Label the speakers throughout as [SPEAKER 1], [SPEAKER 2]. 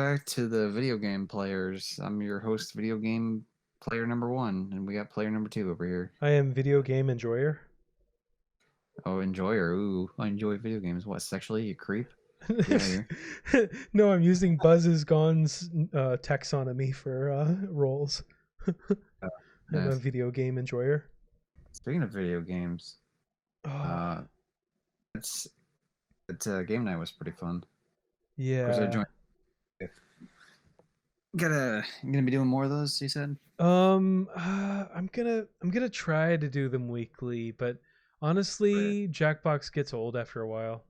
[SPEAKER 1] back to the video game players. I'm your host, video game player number 1, and we got player number 2 over here.
[SPEAKER 2] I am video game enjoyer.
[SPEAKER 1] Oh, enjoyer. Ooh, I enjoy video games. What, sexually? You creep? Get out of here.
[SPEAKER 2] No, I'm using Buzz's Gone's taxonomy for roles.
[SPEAKER 1] Oh,
[SPEAKER 2] I'm a
[SPEAKER 1] nice.
[SPEAKER 2] video game enjoyer.
[SPEAKER 1] Speaking of video games,
[SPEAKER 2] Oh,
[SPEAKER 1] it's game night was pretty fun. Of course, I
[SPEAKER 2] yeah.
[SPEAKER 1] joined. Gonna be doing more of those. You said.
[SPEAKER 2] I'm gonna try to do them weekly, but honestly, Jackbox gets old after a while.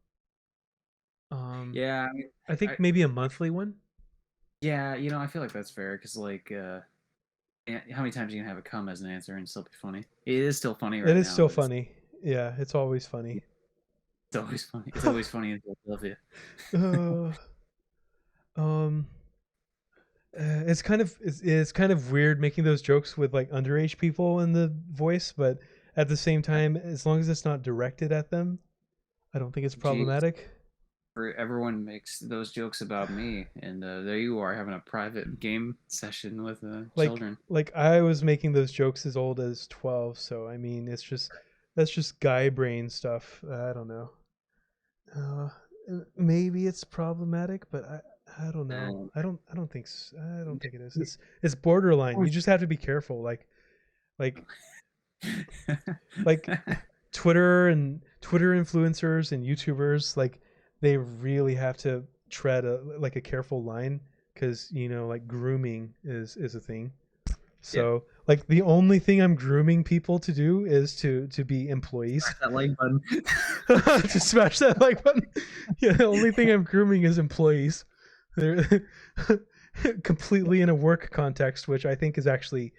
[SPEAKER 1] Yeah,
[SPEAKER 2] I think maybe a monthly one.
[SPEAKER 1] yeah. I feel like that's fair because how many times are you gonna have it come as an answer and still be funny? It is still funny
[SPEAKER 2] It
[SPEAKER 1] right
[SPEAKER 2] is
[SPEAKER 1] now,
[SPEAKER 2] still
[SPEAKER 1] but it's
[SPEAKER 2] funny. Yeah, it's always funny.
[SPEAKER 1] always funny. It's always funny in Philadelphia.
[SPEAKER 2] uh, um, it's kind of weird making those jokes with like underage people in the voice, but at the same time, as long as it's not directed at them, I don't think it's
[SPEAKER 1] Jeez,
[SPEAKER 2] problematic.
[SPEAKER 1] everyone makes those jokes about me, and there you are having a private game session with
[SPEAKER 2] Like
[SPEAKER 1] children.
[SPEAKER 2] like I was making those jokes as old as 12, so I mean, that's just guy brain stuff. I don't know. Uh, Maybe it's problematic, but I don't know.
[SPEAKER 1] And
[SPEAKER 2] I don't think it is. It's borderline. You just have to be careful. Like like Twitter influencers and YouTubers, like they really have to tread a careful line, because like grooming is a thing.
[SPEAKER 1] yeah,
[SPEAKER 2] So like the only thing I'm grooming people to do is to be employees.
[SPEAKER 1] press that like button.
[SPEAKER 2] To smash that like button. Yeah, the only thing I'm grooming is employees. They're completely in a work context, which I think is actually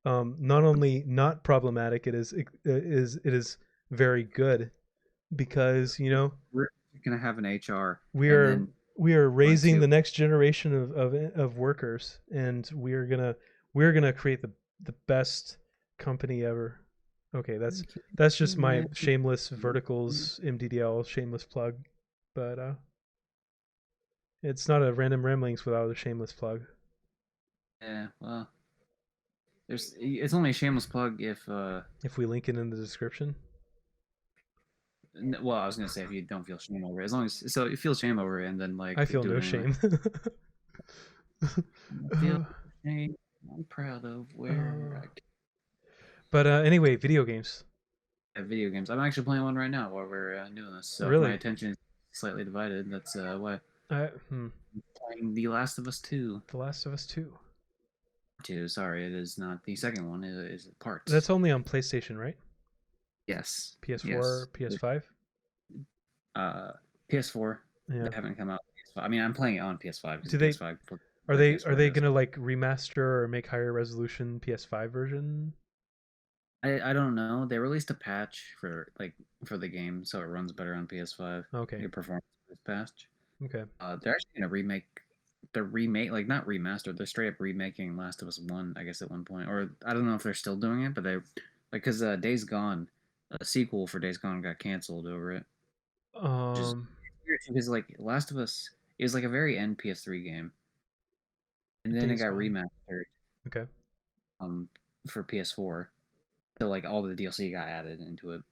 [SPEAKER 2] not only not problematic, it is very good, because
[SPEAKER 1] We're gonna have an HR,
[SPEAKER 2] we
[SPEAKER 1] and
[SPEAKER 2] are
[SPEAKER 1] then
[SPEAKER 2] we are
[SPEAKER 1] going
[SPEAKER 2] raising
[SPEAKER 1] to
[SPEAKER 2] the next generation of workers, and we're gonna create the best company ever. Okay, that's just my shameless verticals MDDL shameless plug, but it's not a random ramblings without a shameless plug.
[SPEAKER 1] yeah. Well, it's only a shameless plug
[SPEAKER 2] If we link it in the description.
[SPEAKER 1] well, I was gonna say if you don't feel shame over it, as long as you feel shame over it, and then
[SPEAKER 2] I
[SPEAKER 1] like
[SPEAKER 2] feel
[SPEAKER 1] do
[SPEAKER 2] no
[SPEAKER 1] it anyway.
[SPEAKER 2] shame.
[SPEAKER 1] I feel shame. I'm proud of where
[SPEAKER 2] uh,
[SPEAKER 1] I
[SPEAKER 2] but anyway, video games.
[SPEAKER 1] have video games. I'm actually playing one right now while we're doing this, so if my
[SPEAKER 2] Really?
[SPEAKER 1] attention is slightly divided, that's why
[SPEAKER 2] Hmm.
[SPEAKER 1] I'm playing The Last of Us 2.
[SPEAKER 2] The Last of Us 2.
[SPEAKER 1] 2, sorry, it is not the second one. It is parts.
[SPEAKER 2] That's only on PlayStation, right?
[SPEAKER 1] Yes,
[SPEAKER 2] PS4,
[SPEAKER 1] yes.
[SPEAKER 2] PS5.
[SPEAKER 1] Uh, PS4. They
[SPEAKER 2] Yeah.
[SPEAKER 1] haven't come out. PS5. I mean, I'm playing it on PS5 because
[SPEAKER 2] Do they
[SPEAKER 1] PS5
[SPEAKER 2] are
[SPEAKER 1] what
[SPEAKER 2] they are
[SPEAKER 1] PS4
[SPEAKER 2] they
[SPEAKER 1] does.
[SPEAKER 2] gonna like remaster or make higher resolution PS5 version?
[SPEAKER 1] I don't know. They released a patch for the game, so it runs better on PS5.
[SPEAKER 2] Okay.
[SPEAKER 1] Your performance is patch.
[SPEAKER 2] Okay.
[SPEAKER 1] They're actually gonna remake, like not remaster. They're straight up remaking Last of Us One, I guess at one point, or I don't know if they're still doing it, but they because Days Gone, a sequel for Days Gone got canceled over it, which is
[SPEAKER 2] Um.
[SPEAKER 1] weird because like Last of Us is like a very end PS3 game, and then it
[SPEAKER 2] Days
[SPEAKER 1] got
[SPEAKER 2] Gone.
[SPEAKER 1] remastered
[SPEAKER 2] Okay.
[SPEAKER 1] um for PS4. So like all the DLC got added into it,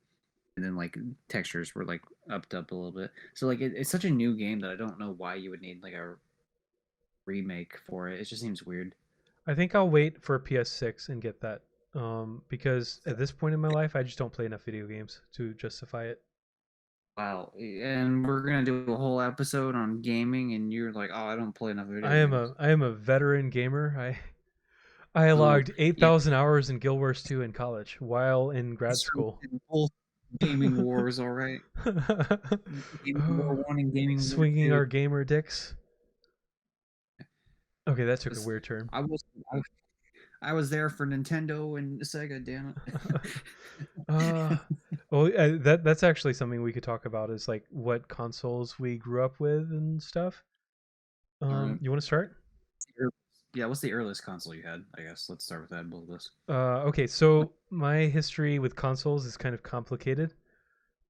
[SPEAKER 1] and then like textures were like upped up a little bit. So like it's such a new game that I don't know why you would need like a remake for it. It just seems weird.
[SPEAKER 2] I think I'll wait for PS6 and get that. Because at this point in my life, I just don't play enough video games to justify it.
[SPEAKER 1] Wow, and we're gonna do a whole episode on gaming, and you're like, oh, I don't play enough video games.
[SPEAKER 2] I am a veteran gamer. I
[SPEAKER 1] Ooh,
[SPEAKER 2] logged
[SPEAKER 1] yeah,
[SPEAKER 2] 8,000 hours in Guild Wars 2 in college while in grad
[SPEAKER 1] it's true.
[SPEAKER 2] school.
[SPEAKER 1] In both gaming wars, all right. Gaming War
[SPEAKER 2] Oh,
[SPEAKER 1] One and Gaming War
[SPEAKER 2] swinging
[SPEAKER 1] Two.
[SPEAKER 2] our gamer dicks. Okay, that took a
[SPEAKER 1] Was-
[SPEAKER 2] weird turn.
[SPEAKER 1] I was I, I was there for Nintendo and Sega. Damn
[SPEAKER 2] uh,
[SPEAKER 1] it.
[SPEAKER 2] well, that's actually something we could talk about, is like what consoles we grew up with and stuff.
[SPEAKER 1] All right.
[SPEAKER 2] You want to start?
[SPEAKER 1] Yeah, what's the earliest console you had? I guess let's start with that. Build this.
[SPEAKER 2] Okay, so my history with consoles is kind of complicated.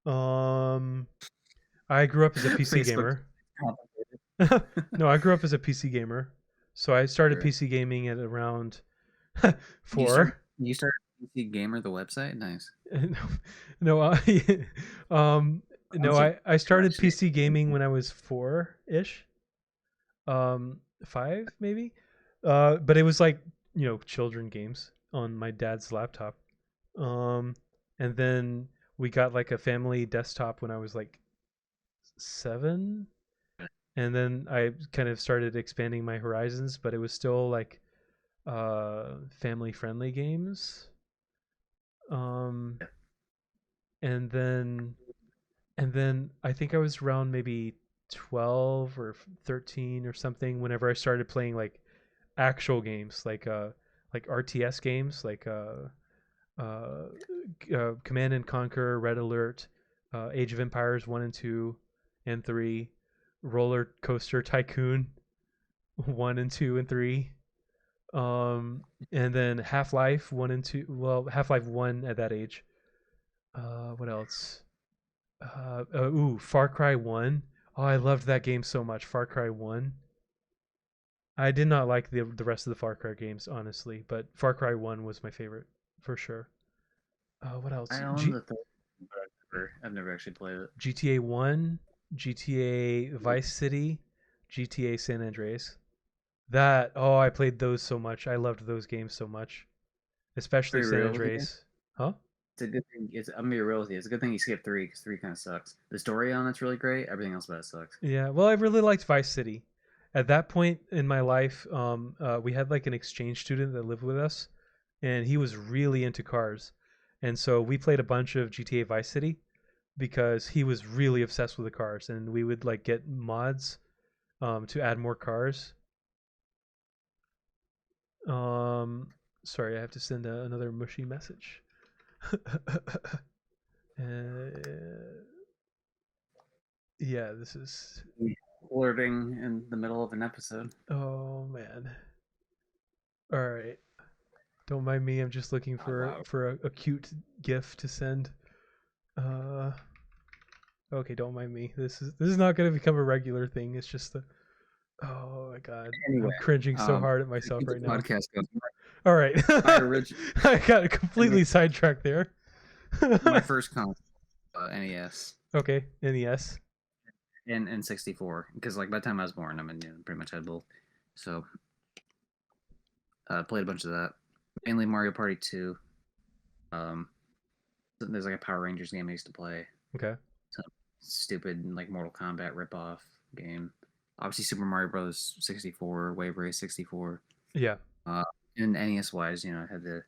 [SPEAKER 2] Um, I grew up as a PC
[SPEAKER 1] Facebook.
[SPEAKER 2] gamer. No, I grew up as a PC gamer, so I started
[SPEAKER 1] Right.
[SPEAKER 2] PC gaming at around
[SPEAKER 1] You started
[SPEAKER 2] 4.
[SPEAKER 1] you started PC Gamer the website? Nice.
[SPEAKER 2] No, no, um,
[SPEAKER 1] I'm
[SPEAKER 2] no,
[SPEAKER 1] kidding.
[SPEAKER 2] I started
[SPEAKER 1] Actually,
[SPEAKER 2] PC gaming when I was 4-ish, 5 maybe, but it was like children games on my dad's laptop, um, and then we got like a family desktop when I was like 7, and then I kind of started expanding my horizons, but it was still like family friendly games, um, and then I think I was around maybe 12 or 13 or something whenever I started playing like actual games like RTS games like uh, Command and Conquer, Red Alert, Age of Empires 1 and 2 and 3, Roller Coaster Tycoon 1 and 2 and 3, and then Half-Life 1 and 2, well, Half-Life 1 at that age. What else? Far Cry 1. Oh, I loved that game so much. Far Cry 1. I did not like the rest of the Far Cry games, honestly, but Far Cry 1 was my favorite for sure. What else?
[SPEAKER 1] I own the third, but I've never actually played it.
[SPEAKER 2] GTA 1, GTA Vice City, GTA San Andreas. I played those so much. I loved those games so much, especially
[SPEAKER 1] Be
[SPEAKER 2] San
[SPEAKER 1] real with you.
[SPEAKER 2] Andreas. Huh?
[SPEAKER 1] It's a good thing. I'm gonna be real with you. It's a good thing you skipped three because three kind of sucks. The story on it's really great. Everything else about it sucks.
[SPEAKER 2] Yeah, well, I really liked Vice City. At that point in my life, we had like an exchange student that lived with us, and he was really into cars, and so we played a bunch of GTA Vice City because he was really obsessed with the cars, and we would like get mods to add more cars. Um, Sorry, I have to send another mushy message. Yeah, this is.
[SPEAKER 1] Flirting in the middle of an episode.
[SPEAKER 2] Oh man. All right. Don't mind me. I'm just looking
[SPEAKER 1] Oh, wow.
[SPEAKER 2] for a cute GIF to send. Uh, okay, don't mind me. This is not going to become a regular thing. It's just the. Oh my god,
[SPEAKER 1] Anyway,
[SPEAKER 2] I'm cringing so hard at
[SPEAKER 1] to
[SPEAKER 2] myself
[SPEAKER 1] keep the
[SPEAKER 2] right now.
[SPEAKER 1] podcast going,
[SPEAKER 2] All right,
[SPEAKER 1] my original,
[SPEAKER 2] I got completely sidetracked there.
[SPEAKER 1] my first console, NES
[SPEAKER 2] Okay, NES.
[SPEAKER 1] and N64, because like by the time I was born, I mean, pretty much had both. So played a bunch of that, mainly Mario Party 2. Um, there's like a Power Rangers game I used to play.
[SPEAKER 2] Okay.
[SPEAKER 1] Some stupid like Mortal Kombat ripoff game. Obviously, Super Mario Bros. 64, Wave Race 64.
[SPEAKER 2] Yeah.
[SPEAKER 1] Uh, and NES wise, I had the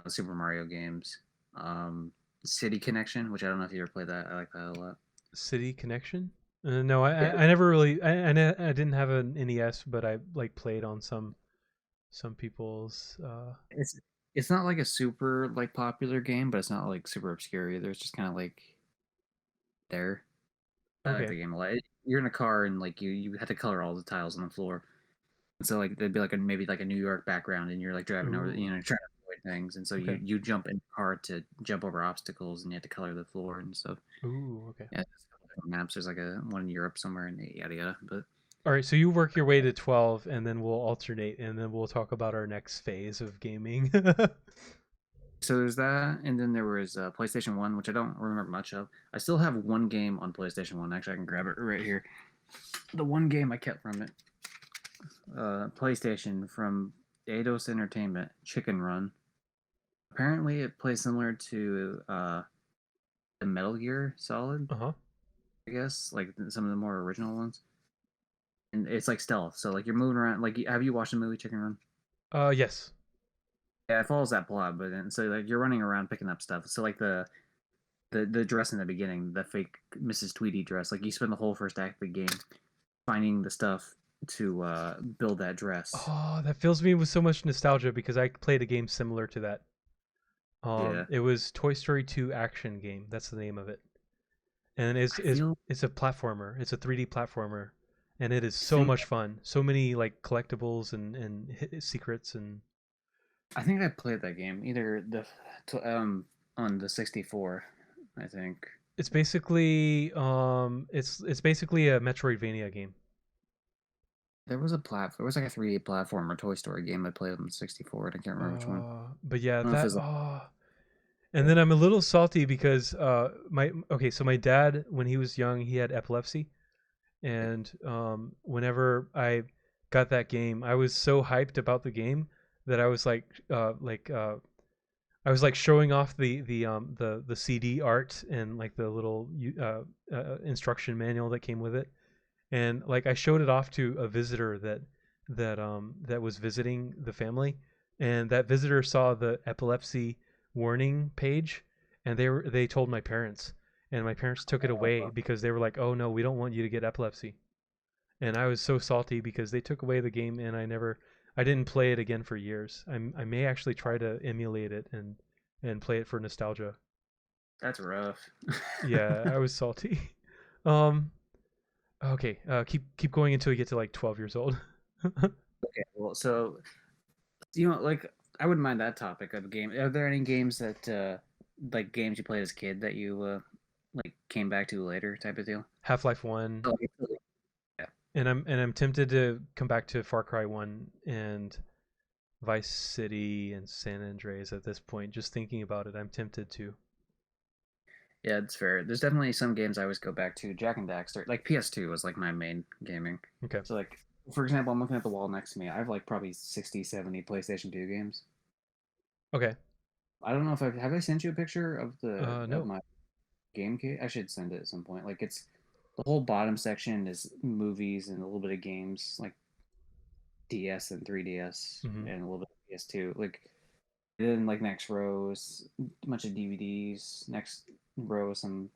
[SPEAKER 1] Super Mario games. Um, City Connection, which I don't know if you ever played that. I like that a lot.
[SPEAKER 2] City Connection. No,
[SPEAKER 1] Yeah,
[SPEAKER 2] I never really. I didn't have an NES, but I like played on some people's.
[SPEAKER 1] it's not like a super like popular game, but it's not like super obscure either. It's just kind of like there. I like
[SPEAKER 2] Okay.
[SPEAKER 1] the game a lot. You're in a car and like you have to color all the tiles on the floor. And so like there'd be like maybe like a New York background, and you're like driving over,
[SPEAKER 2] Ooh.
[SPEAKER 1] trying to avoid things, and so
[SPEAKER 2] Okay.
[SPEAKER 1] you jump in the car to jump over obstacles, and you have to color the floor and stuff.
[SPEAKER 2] Ooh. Okay.
[SPEAKER 1] Yeah, there's a couple different maps. There's like a one in Europe somewhere, and yada yada. But
[SPEAKER 2] All right. So you work your way to 12, and then we'll alternate, and then we'll talk about our next phase of gaming.
[SPEAKER 1] so there's that, and then there was PlayStation One, which I don't remember much of. I still have one game on PlayStation One. Actually, I can grab it right here. The one game I kept from it, PlayStation from Eidos Entertainment, Chicken Run. Apparently, it plays similar to the Metal Gear Solid,
[SPEAKER 2] Uh-huh.
[SPEAKER 1] I guess, like some of the more original ones. And it's like stealth, so like you're moving around. Like, have you watched the movie Chicken Run?
[SPEAKER 2] Yes.
[SPEAKER 1] Yeah, it follows that plot, but then so like you're running around picking up stuff. So like the dress in the beginning, the fake Mrs. Tweedy dress, like you spend the whole first act of the game finding the stuff to build that dress.
[SPEAKER 2] Oh, that fills me with so much nostalgia because I played a game similar to that.
[SPEAKER 1] Yeah,
[SPEAKER 2] It was Toy Story 2 Action Game. That's the name of it. And
[SPEAKER 1] I feel
[SPEAKER 2] it's a platformer. It's a 3D platformer, and it is
[SPEAKER 1] I
[SPEAKER 2] so
[SPEAKER 1] think
[SPEAKER 2] much fun. So many like collectibles and secrets and
[SPEAKER 1] I think I played that game either on the 64, I think.
[SPEAKER 2] It's basically it's basically a Metroidvania game.
[SPEAKER 1] There was a there was like a 3D platformer Toy Story game I played on the 64, and I can't remember which one.
[SPEAKER 2] But yeah,
[SPEAKER 1] I don't know if it
[SPEAKER 2] that
[SPEAKER 1] was like,
[SPEAKER 2] and then I'm a little salty because so my dad, when he was young, he had epilepsy, and whenever I got that game, I was so hyped about the game that I was I was like showing off the CD art and like the little instruction manual that came with it, and like I showed it off to a visitor that was visiting the family, and that visitor saw the epilepsy warning page, and they told my parents, and my parents took it away because they were like, "Oh no, we don't want you to get epilepsy." And I was so salty because they took away the game, and I didn't play it again for years. I may actually try to emulate it and play it for nostalgia.
[SPEAKER 1] that's rough.
[SPEAKER 2] Yeah, I was salty. Um, okay, keep going until you get to like 12 years old.
[SPEAKER 1] Okay, well, so like I wouldn't mind that topic of game. Are there any games that like games you played as a kid that you like came back to later type of deal?
[SPEAKER 2] Half-Life 1,
[SPEAKER 1] Oh, yeah.
[SPEAKER 2] and I'm tempted to come back to Far Cry 1 and Vice City and San Andreas at this point. Just thinking about it, I'm tempted to.
[SPEAKER 1] Yeah, it's fair. There's definitely some games I always go back to. Jack and Daxter, like PS2 was like my main gaming.
[SPEAKER 2] Okay.
[SPEAKER 1] So like for example, I'm looking at the wall next to me. I have like probably 60, 70 PlayStation 2 games.
[SPEAKER 2] Okay.
[SPEAKER 1] I don't know if I sent you a picture of the of
[SPEAKER 2] No.
[SPEAKER 1] my game kit. I should send it at some point. Like it's the whole bottom section is movies and a little bit of games like DS and 3DS
[SPEAKER 2] Hmm.
[SPEAKER 1] and a little bit of PS2. Like then like next row is a bunch of DVDs. Next row some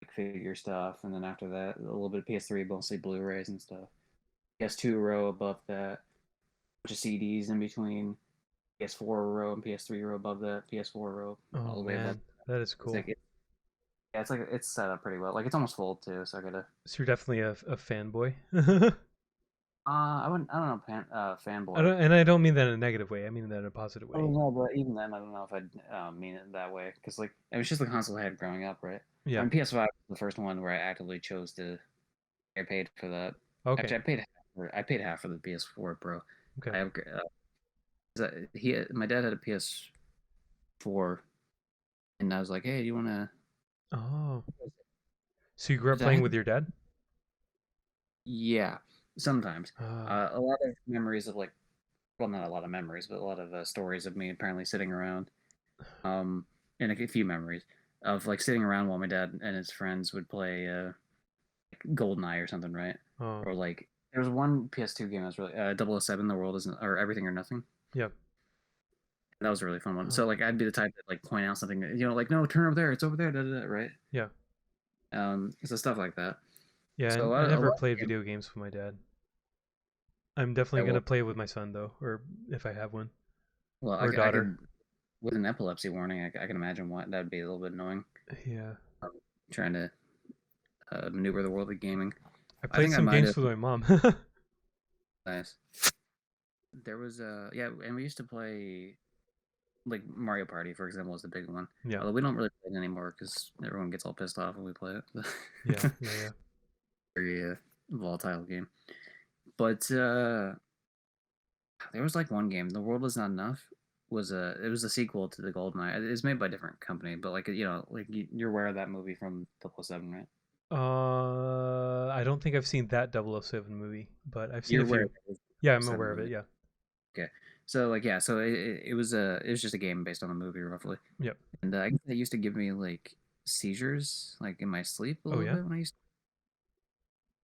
[SPEAKER 1] like, figure stuff, and then after that a little bit of PS3, mostly Blu-rays and stuff. PS2 row above that, a bunch of CDs in between. PS4 row and PS3 row above that. PS4 row all
[SPEAKER 2] Oh
[SPEAKER 1] the way above.
[SPEAKER 2] man, that is
[SPEAKER 1] It's
[SPEAKER 2] cool.
[SPEAKER 1] yeah, it's like it's set up pretty well. Like it's almost full too, so I gotta.
[SPEAKER 2] So you're definitely a fanboy.
[SPEAKER 1] I wouldn't. I don't know,
[SPEAKER 2] I
[SPEAKER 1] fanboy.
[SPEAKER 2] don't, and I don't mean that in a negative way. I mean that in a positive
[SPEAKER 1] I
[SPEAKER 2] way.
[SPEAKER 1] don't know, but even then, I don't know if I'd mean it that way because like it was just the console I had growing up, right? I
[SPEAKER 2] Yeah.
[SPEAKER 1] mean, PS5 was the first one where I actively chose to. I paid for that.
[SPEAKER 2] Okay.
[SPEAKER 1] Actually, I paid half for the PS4 Pro.
[SPEAKER 2] Okay.
[SPEAKER 1] I have my dad had a PS4, and I was like, hey, do you want to?
[SPEAKER 2] Oh. So you grew up
[SPEAKER 1] I
[SPEAKER 2] playing
[SPEAKER 1] had,
[SPEAKER 2] with your dad?
[SPEAKER 1] yeah, sometimes.
[SPEAKER 2] Ah.
[SPEAKER 1] A lot of memories of like, well, not a lot of memories, but a lot of stories of me apparently sitting around. Um, and a few memories of like sitting around while my dad and his friends would play GoldenEye or something, right?
[SPEAKER 2] Oh.
[SPEAKER 1] Or like there was one PS2 game that was really 007, The World Isn't or Everything or Nothing.
[SPEAKER 2] Yep.
[SPEAKER 1] That was a really fun one. So
[SPEAKER 2] Oh.
[SPEAKER 1] like I'd be the type that like point out something, like no, turn over there, it's over there, da, da, da, right?
[SPEAKER 2] Yeah.
[SPEAKER 1] So stuff like that.
[SPEAKER 2] Yeah.
[SPEAKER 1] So
[SPEAKER 2] And I
[SPEAKER 1] a
[SPEAKER 2] never
[SPEAKER 1] lot of
[SPEAKER 2] played
[SPEAKER 1] games,
[SPEAKER 2] video games with my dad. I'm definitely gonna
[SPEAKER 1] well,
[SPEAKER 2] play with my son though, or if I have one,
[SPEAKER 1] well,
[SPEAKER 2] or
[SPEAKER 1] I
[SPEAKER 2] daughter.
[SPEAKER 1] could with an epilepsy warning, I can imagine what that'd be a little bit annoying.
[SPEAKER 2] Yeah.
[SPEAKER 1] Um, trying to maneuver the world of gaming.
[SPEAKER 2] I
[SPEAKER 1] I
[SPEAKER 2] played
[SPEAKER 1] think I
[SPEAKER 2] some
[SPEAKER 1] might
[SPEAKER 2] games
[SPEAKER 1] have.
[SPEAKER 2] with my mom.
[SPEAKER 1] Nice. There was yeah, and we used to play like Mario Party, for example, is the big one.
[SPEAKER 2] Yeah.
[SPEAKER 1] Although we don't really play it anymore because everyone gets all pissed off when we play
[SPEAKER 2] Yeah.
[SPEAKER 1] it.
[SPEAKER 2] Yeah. Yeah.
[SPEAKER 1] Very volatile game. But there was like one game, The World Is Not Enough. It was a sequel to the GoldenEye. It's made by a different company, but like like you're aware of that movie from 007, right?
[SPEAKER 2] I don't think I've seen that 007 movie, but I've seen
[SPEAKER 1] You're
[SPEAKER 2] a
[SPEAKER 1] aware
[SPEAKER 2] few.
[SPEAKER 1] of the
[SPEAKER 2] Yeah, I'm
[SPEAKER 1] 007
[SPEAKER 2] aware of it.
[SPEAKER 1] movie.
[SPEAKER 2] Yeah.
[SPEAKER 1] Okay. So like yeah, so it was just a game based on a movie roughly.
[SPEAKER 2] Yep.
[SPEAKER 1] And I guess it used to give me like seizures like in my sleep a
[SPEAKER 2] Oh
[SPEAKER 1] little
[SPEAKER 2] yeah.
[SPEAKER 1] bit when I used to.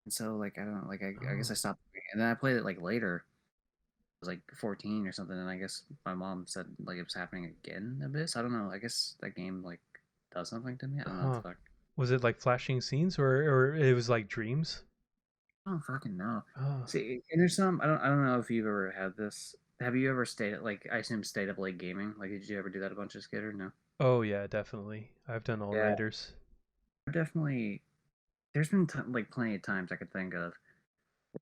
[SPEAKER 1] And so like I don't know, like I guess
[SPEAKER 2] Oh.
[SPEAKER 1] I stopped playing. And then I played it like later. I was like 14 or something, and I guess my mom said like it was happening again a bit. So I don't know. I guess that game like does something to me. I don't know what the
[SPEAKER 2] Huh.
[SPEAKER 1] fuck.
[SPEAKER 2] Was it like flashing scenes, or it was like dreams?
[SPEAKER 1] I don't fucking know.
[SPEAKER 2] Oh.
[SPEAKER 1] See, and there's some I don't know if you've ever had this. Have you ever stayed at like I assume stayed up late gaming? Like did you ever do that a bunch as a kid or no?
[SPEAKER 2] Oh yeah, definitely. I've done all
[SPEAKER 1] Yeah,
[SPEAKER 2] nighters.
[SPEAKER 1] definitely. There's been like plenty of times I could think of.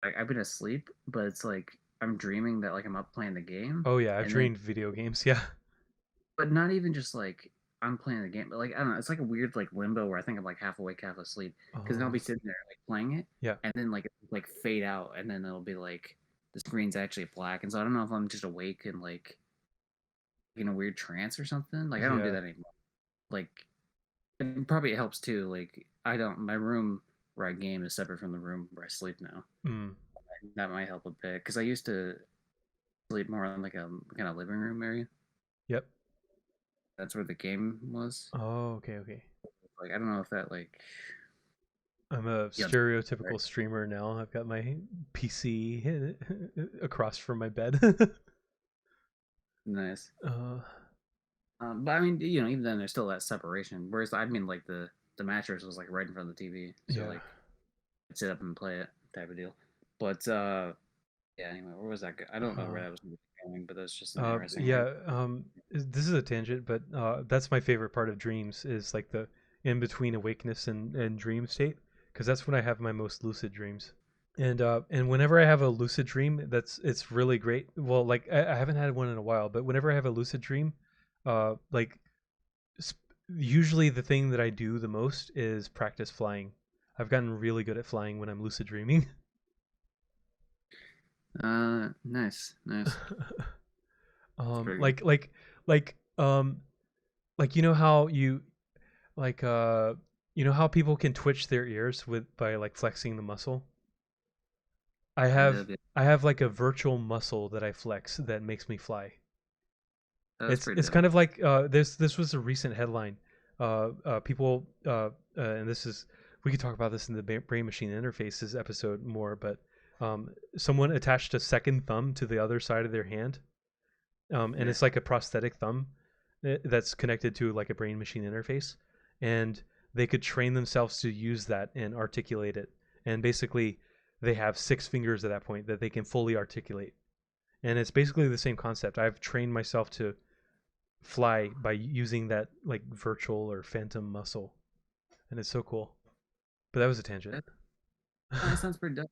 [SPEAKER 1] Like I've been asleep, but it's like I'm dreaming that like I'm up playing the game,
[SPEAKER 2] Oh yeah, I've
[SPEAKER 1] and then
[SPEAKER 2] dreamed video games. Yeah.
[SPEAKER 1] but not even just like. I'm playing the game, but like I don't know, it's like a weird like limbo where I think I'm like half awake, half asleep. Because then I'll
[SPEAKER 2] Oh,
[SPEAKER 1] be sitting there like playing it,
[SPEAKER 2] yeah.
[SPEAKER 1] and then like fade out, and then it'll be like the screen's actually black, and so I don't know if I'm just awake and like in a weird trance or something. Like I don't do
[SPEAKER 2] Yeah.
[SPEAKER 1] that anymore. Like it probably helps too. Like I don't, my room where I game is separate from the room where I sleep now.
[SPEAKER 2] Mm.
[SPEAKER 1] That might help a bit because I used to sleep more in like a kind of living room area.
[SPEAKER 2] Yep.
[SPEAKER 1] That's where the game was.
[SPEAKER 2] Oh, okay, okay.
[SPEAKER 1] Like I don't know if that like
[SPEAKER 2] I'm a
[SPEAKER 1] yeah, right.
[SPEAKER 2] stereotypical streamer now. I've got my PC across from my bed.
[SPEAKER 1] Nice.
[SPEAKER 2] uh,
[SPEAKER 1] But I mean, even then there's still that separation. Whereas I mean, like the mattress was like right in front of the TV, so
[SPEAKER 2] yeah.
[SPEAKER 1] like I'd sit up and play it type of deal. But yeah. Anyway, where was that? I don't know where
[SPEAKER 2] Uh,
[SPEAKER 1] that was going, but that's just an interesting thing.
[SPEAKER 2] yeah. This is a tangent, but that's my favorite part of dreams is like the in between awakeness and dream state, because that's when I have my most lucid dreams. And whenever I have a lucid dream, it's really great. Well, like I haven't had one in a while, but whenever I have a lucid dream, like usually the thing that I do the most is practice flying. I've gotten really good at flying when I'm lucid dreaming.
[SPEAKER 1] Nice, nice. It's
[SPEAKER 2] um,
[SPEAKER 1] pretty good.
[SPEAKER 2] like like like um like you know how like you know how people can twitch their ears with by like flexing the muscle. I
[SPEAKER 1] Yeah,
[SPEAKER 2] have I have like a virtual muscle that I flex that makes me fly.
[SPEAKER 1] that's pretty
[SPEAKER 2] It's
[SPEAKER 1] dope.
[SPEAKER 2] kind of like this was a recent headline. People and this is we could talk about this in the brain machine interfaces episode more, but someone attached a second thumb to the other side of their hand, and
[SPEAKER 1] Yeah.
[SPEAKER 2] it's like a prosthetic thumb that's connected to like a brain machine interface, and they could train themselves to use that and articulate it, and basically they have six fingers at that point that they can fully articulate, and it's basically the same concept. I've trained myself to fly by using that like virtual or phantom muscle, and it's so cool. But that was a tangent.
[SPEAKER 1] That, that sounds pretty dope.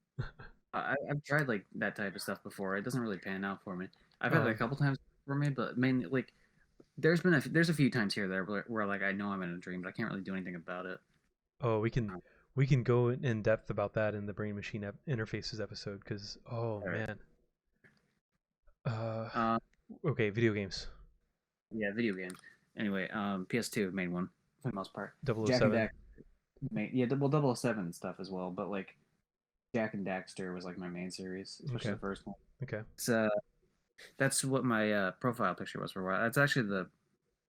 [SPEAKER 1] I've tried like that type of stuff before. It doesn't really pan out for me. I've had it a
[SPEAKER 2] um,
[SPEAKER 1] couple times for me, but mainly like there's a few times here there where like I know I'm in a dream, but I can't really do anything about it.
[SPEAKER 2] oh, we can go in depth about that in the brain machine interfaces episode because oh
[SPEAKER 1] All right.
[SPEAKER 2] man. Uh,
[SPEAKER 1] Uh,
[SPEAKER 2] okay, video games.
[SPEAKER 1] yeah, video games. Anyway, PS2 made one for the most part.
[SPEAKER 2] Double O
[SPEAKER 1] Jack and
[SPEAKER 2] Seven.
[SPEAKER 1] Dax made well 007 stuff as well, but like Jack and Daxter was like my main series, especially
[SPEAKER 2] Okay.
[SPEAKER 1] the first one.
[SPEAKER 2] Okay.
[SPEAKER 1] It's that's what my profile picture was for a while. That's actually the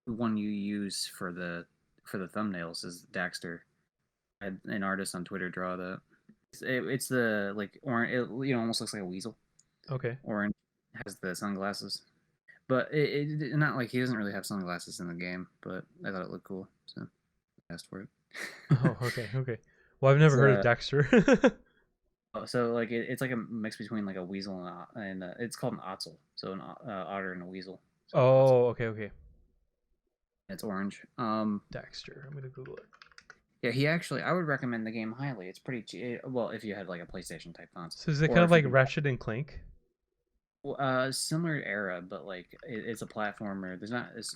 [SPEAKER 1] one you use for the thumbnails is Daxter. I had an artist on Twitter draw that. It's the like orange. It almost looks like a weasel.
[SPEAKER 2] Okay.
[SPEAKER 1] Orange has the sunglasses, but not like he doesn't really have sunglasses in the game. But I thought it looked cool, so I asked for it.
[SPEAKER 2] Oh, okay. Okay. Well, I've
[SPEAKER 1] It's
[SPEAKER 2] never heard of Daxter.
[SPEAKER 1] so like it's like a mix between like a weasel and it's called an otzel, so an otter and a weasel. So an otzel.
[SPEAKER 2] Oh, okay. Okay.
[SPEAKER 1] It's orange.
[SPEAKER 2] Daxter. I'm gonna Google it.
[SPEAKER 1] Yeah, he actually I would recommend the game highly. It's pretty cheap. Well, if you had like a PlayStation type console,
[SPEAKER 2] So is it kind
[SPEAKER 1] or
[SPEAKER 2] of
[SPEAKER 1] if you
[SPEAKER 2] like
[SPEAKER 1] could
[SPEAKER 2] Ratchet and Clank?
[SPEAKER 1] similar era, but like it's a platformer. There's not as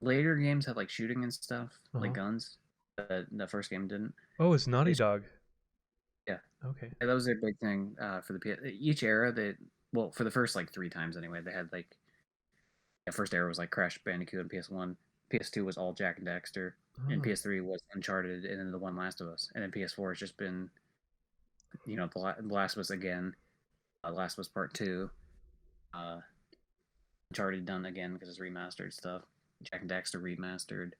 [SPEAKER 1] later games have like shooting and stuff,
[SPEAKER 2] Uh
[SPEAKER 1] like
[SPEAKER 2] huh.
[SPEAKER 1] guns. The first game didn't.
[SPEAKER 2] Oh, it's Naughty
[SPEAKER 1] It's
[SPEAKER 2] Dog.
[SPEAKER 1] yeah,
[SPEAKER 2] Okay.
[SPEAKER 1] that was their big thing for the PS. Each era they well for the first like three times anyway they had like the first era was like Crash Bandicoot and PS1. PS2 was all Jack and Daxter, and
[SPEAKER 2] Oh,
[SPEAKER 1] PS3 was Uncharted, and then the one Last of Us, and then PS4 has just been the Last of Us again, Last of Us Part Two, uh, Uncharted done again because it's remastered stuff. Jack and Daxter remastered,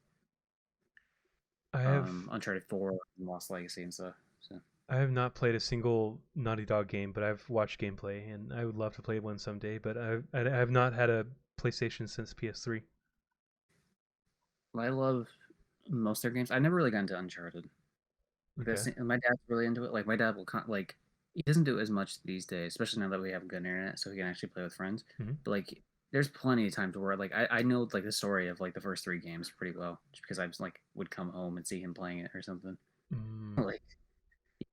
[SPEAKER 2] I have
[SPEAKER 1] Uncharted 4 and Lost Legacy and stuff. So
[SPEAKER 2] I have not played a single Naughty Dog game, but I've watched gameplay, and I would love to play one someday. But I have not had a PlayStation since PS3.
[SPEAKER 1] I love most of their games. I never really got into Uncharted.
[SPEAKER 2] Okay.
[SPEAKER 1] My dad's really into it. Like my dad will like he doesn't do it as much these days, especially now that we have good internet, so he can actually play with friends.
[SPEAKER 2] Hmm.
[SPEAKER 1] But like, there's plenty of times where like I know like the story of like the first three games pretty well, just because I just like would come home and see him playing it or something.
[SPEAKER 2] Mm.
[SPEAKER 1] Like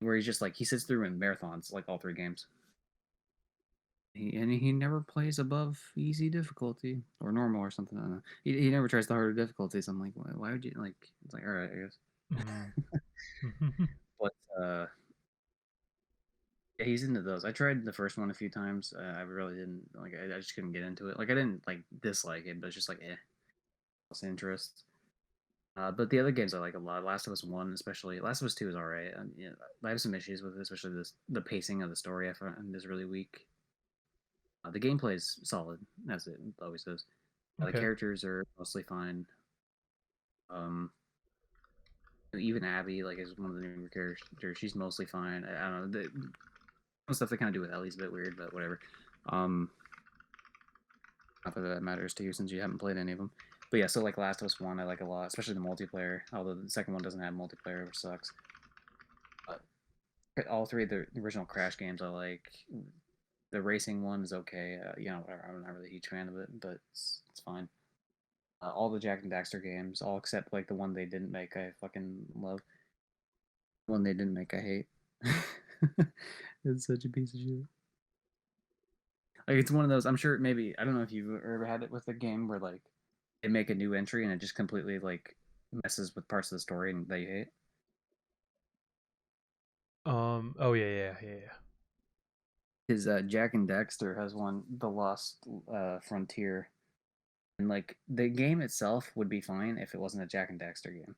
[SPEAKER 1] where he's just like he sits through in marathons like all three games. He never plays above easy difficulty or normal or something. I don't know. He never tries the harder difficulties. I'm like, why would you like? It's like, all right, I guess.
[SPEAKER 2] Mm.
[SPEAKER 1] But yeah, he's into those. I tried the first one a few times. I really didn't like. I just couldn't get into it. Like I didn't like dislike it, but it's just like lost interest. But the other games I like a lot. Last of Us One, especially. Last of Us Two is alright. Yeah, I have some issues with it, especially the pacing of the story. I find is really weak. The gameplay is solid, as it always is. The
[SPEAKER 2] Okay.
[SPEAKER 1] characters are mostly fine. Um, even Abby, like, is one of the newer characters. She's mostly fine. I don't know. The stuff they kind of do with Ellie's a bit weird, but whatever. Um, Not that that matters to you since you haven't played any of them. But yeah, so like Last of Us One, I like a lot, especially the multiplayer. Although the second one doesn't have multiplayer, which sucks. But all three of the original Crash games I like. The racing one is okay. Whatever. I'm not really a huge fan of it, but it's fine. All the Jack and Daxter games, all except like the one they didn't make, I fucking love. The one they didn't make, I hate. It's such a piece of shit. Like it's one of those. I'm sure maybe I don't know if you've ever had it with a game where like they make a new entry and it just completely like messes with parts of the story and that you hate.
[SPEAKER 2] Oh yeah, yeah, yeah, yeah.
[SPEAKER 1] His Jack and Daxter has one, The Lost Frontier, and like the game itself would be fine if it wasn't a Jack and Daxter game.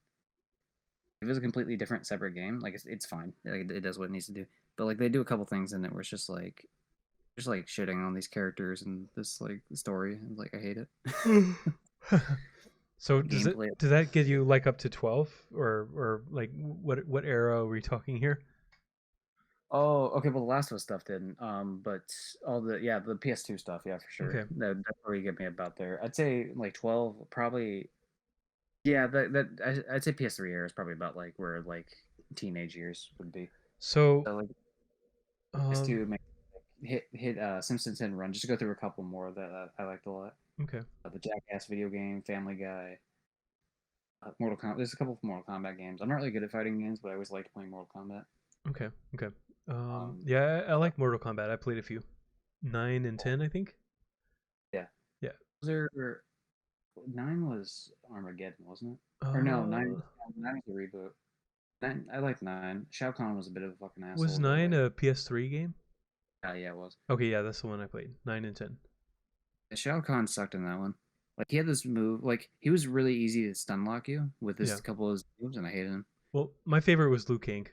[SPEAKER 1] If it was a completely different, separate game, like it's fine. Like, it does what it needs to do. But like they do a couple things in it where it's just like shitting on these characters and this like story. And, like I hate it.
[SPEAKER 2] So
[SPEAKER 1] The gameplay.
[SPEAKER 2] does that get you like up to 12 or like what era are we talking here?
[SPEAKER 1] Oh, okay. Well, the Last of Us stuff didn't. But all the PS2 stuff, yeah, for sure.
[SPEAKER 2] Okay.
[SPEAKER 1] That's where you get me about there. I'd say like 12, probably. Yeah, I'd say PS3 era is probably about like where like teenage years would be.
[SPEAKER 2] So
[SPEAKER 1] So like
[SPEAKER 2] um
[SPEAKER 1] PS2, hit Simpsons Hit and Run. Just to go through a couple more that I liked a lot.
[SPEAKER 2] okay.
[SPEAKER 1] The Jackass video game, Family Guy, Mortal Kombat. There's a couple of Mortal Kombat games. I'm not really good at fighting games, but I always liked playing Mortal Kombat.
[SPEAKER 2] Okay. Okay.
[SPEAKER 1] Um,
[SPEAKER 2] Yeah, I like Mortal Kombat. I played a few. 9 and 10, I think.
[SPEAKER 1] yeah,
[SPEAKER 2] Yeah.
[SPEAKER 1] there nine was Armageddon, wasn't it? Or no,
[SPEAKER 2] Uh
[SPEAKER 1] nine was a reboot. Nine, I like nine. Shao Kahn was a bit of a fucking
[SPEAKER 2] was
[SPEAKER 1] asshole, but
[SPEAKER 2] 9
[SPEAKER 1] like,
[SPEAKER 2] a PS3 game?
[SPEAKER 1] yeah, it was.
[SPEAKER 2] Okay, yeah, that's the one I played. 9 and 10.
[SPEAKER 1] Shao Kahn sucked in that one. Like he had this move, like he was really easy to stun lock you with
[SPEAKER 2] Yeah.
[SPEAKER 1] this couple of his moves, and I hated him.
[SPEAKER 2] Well, my favorite was Liu Kang.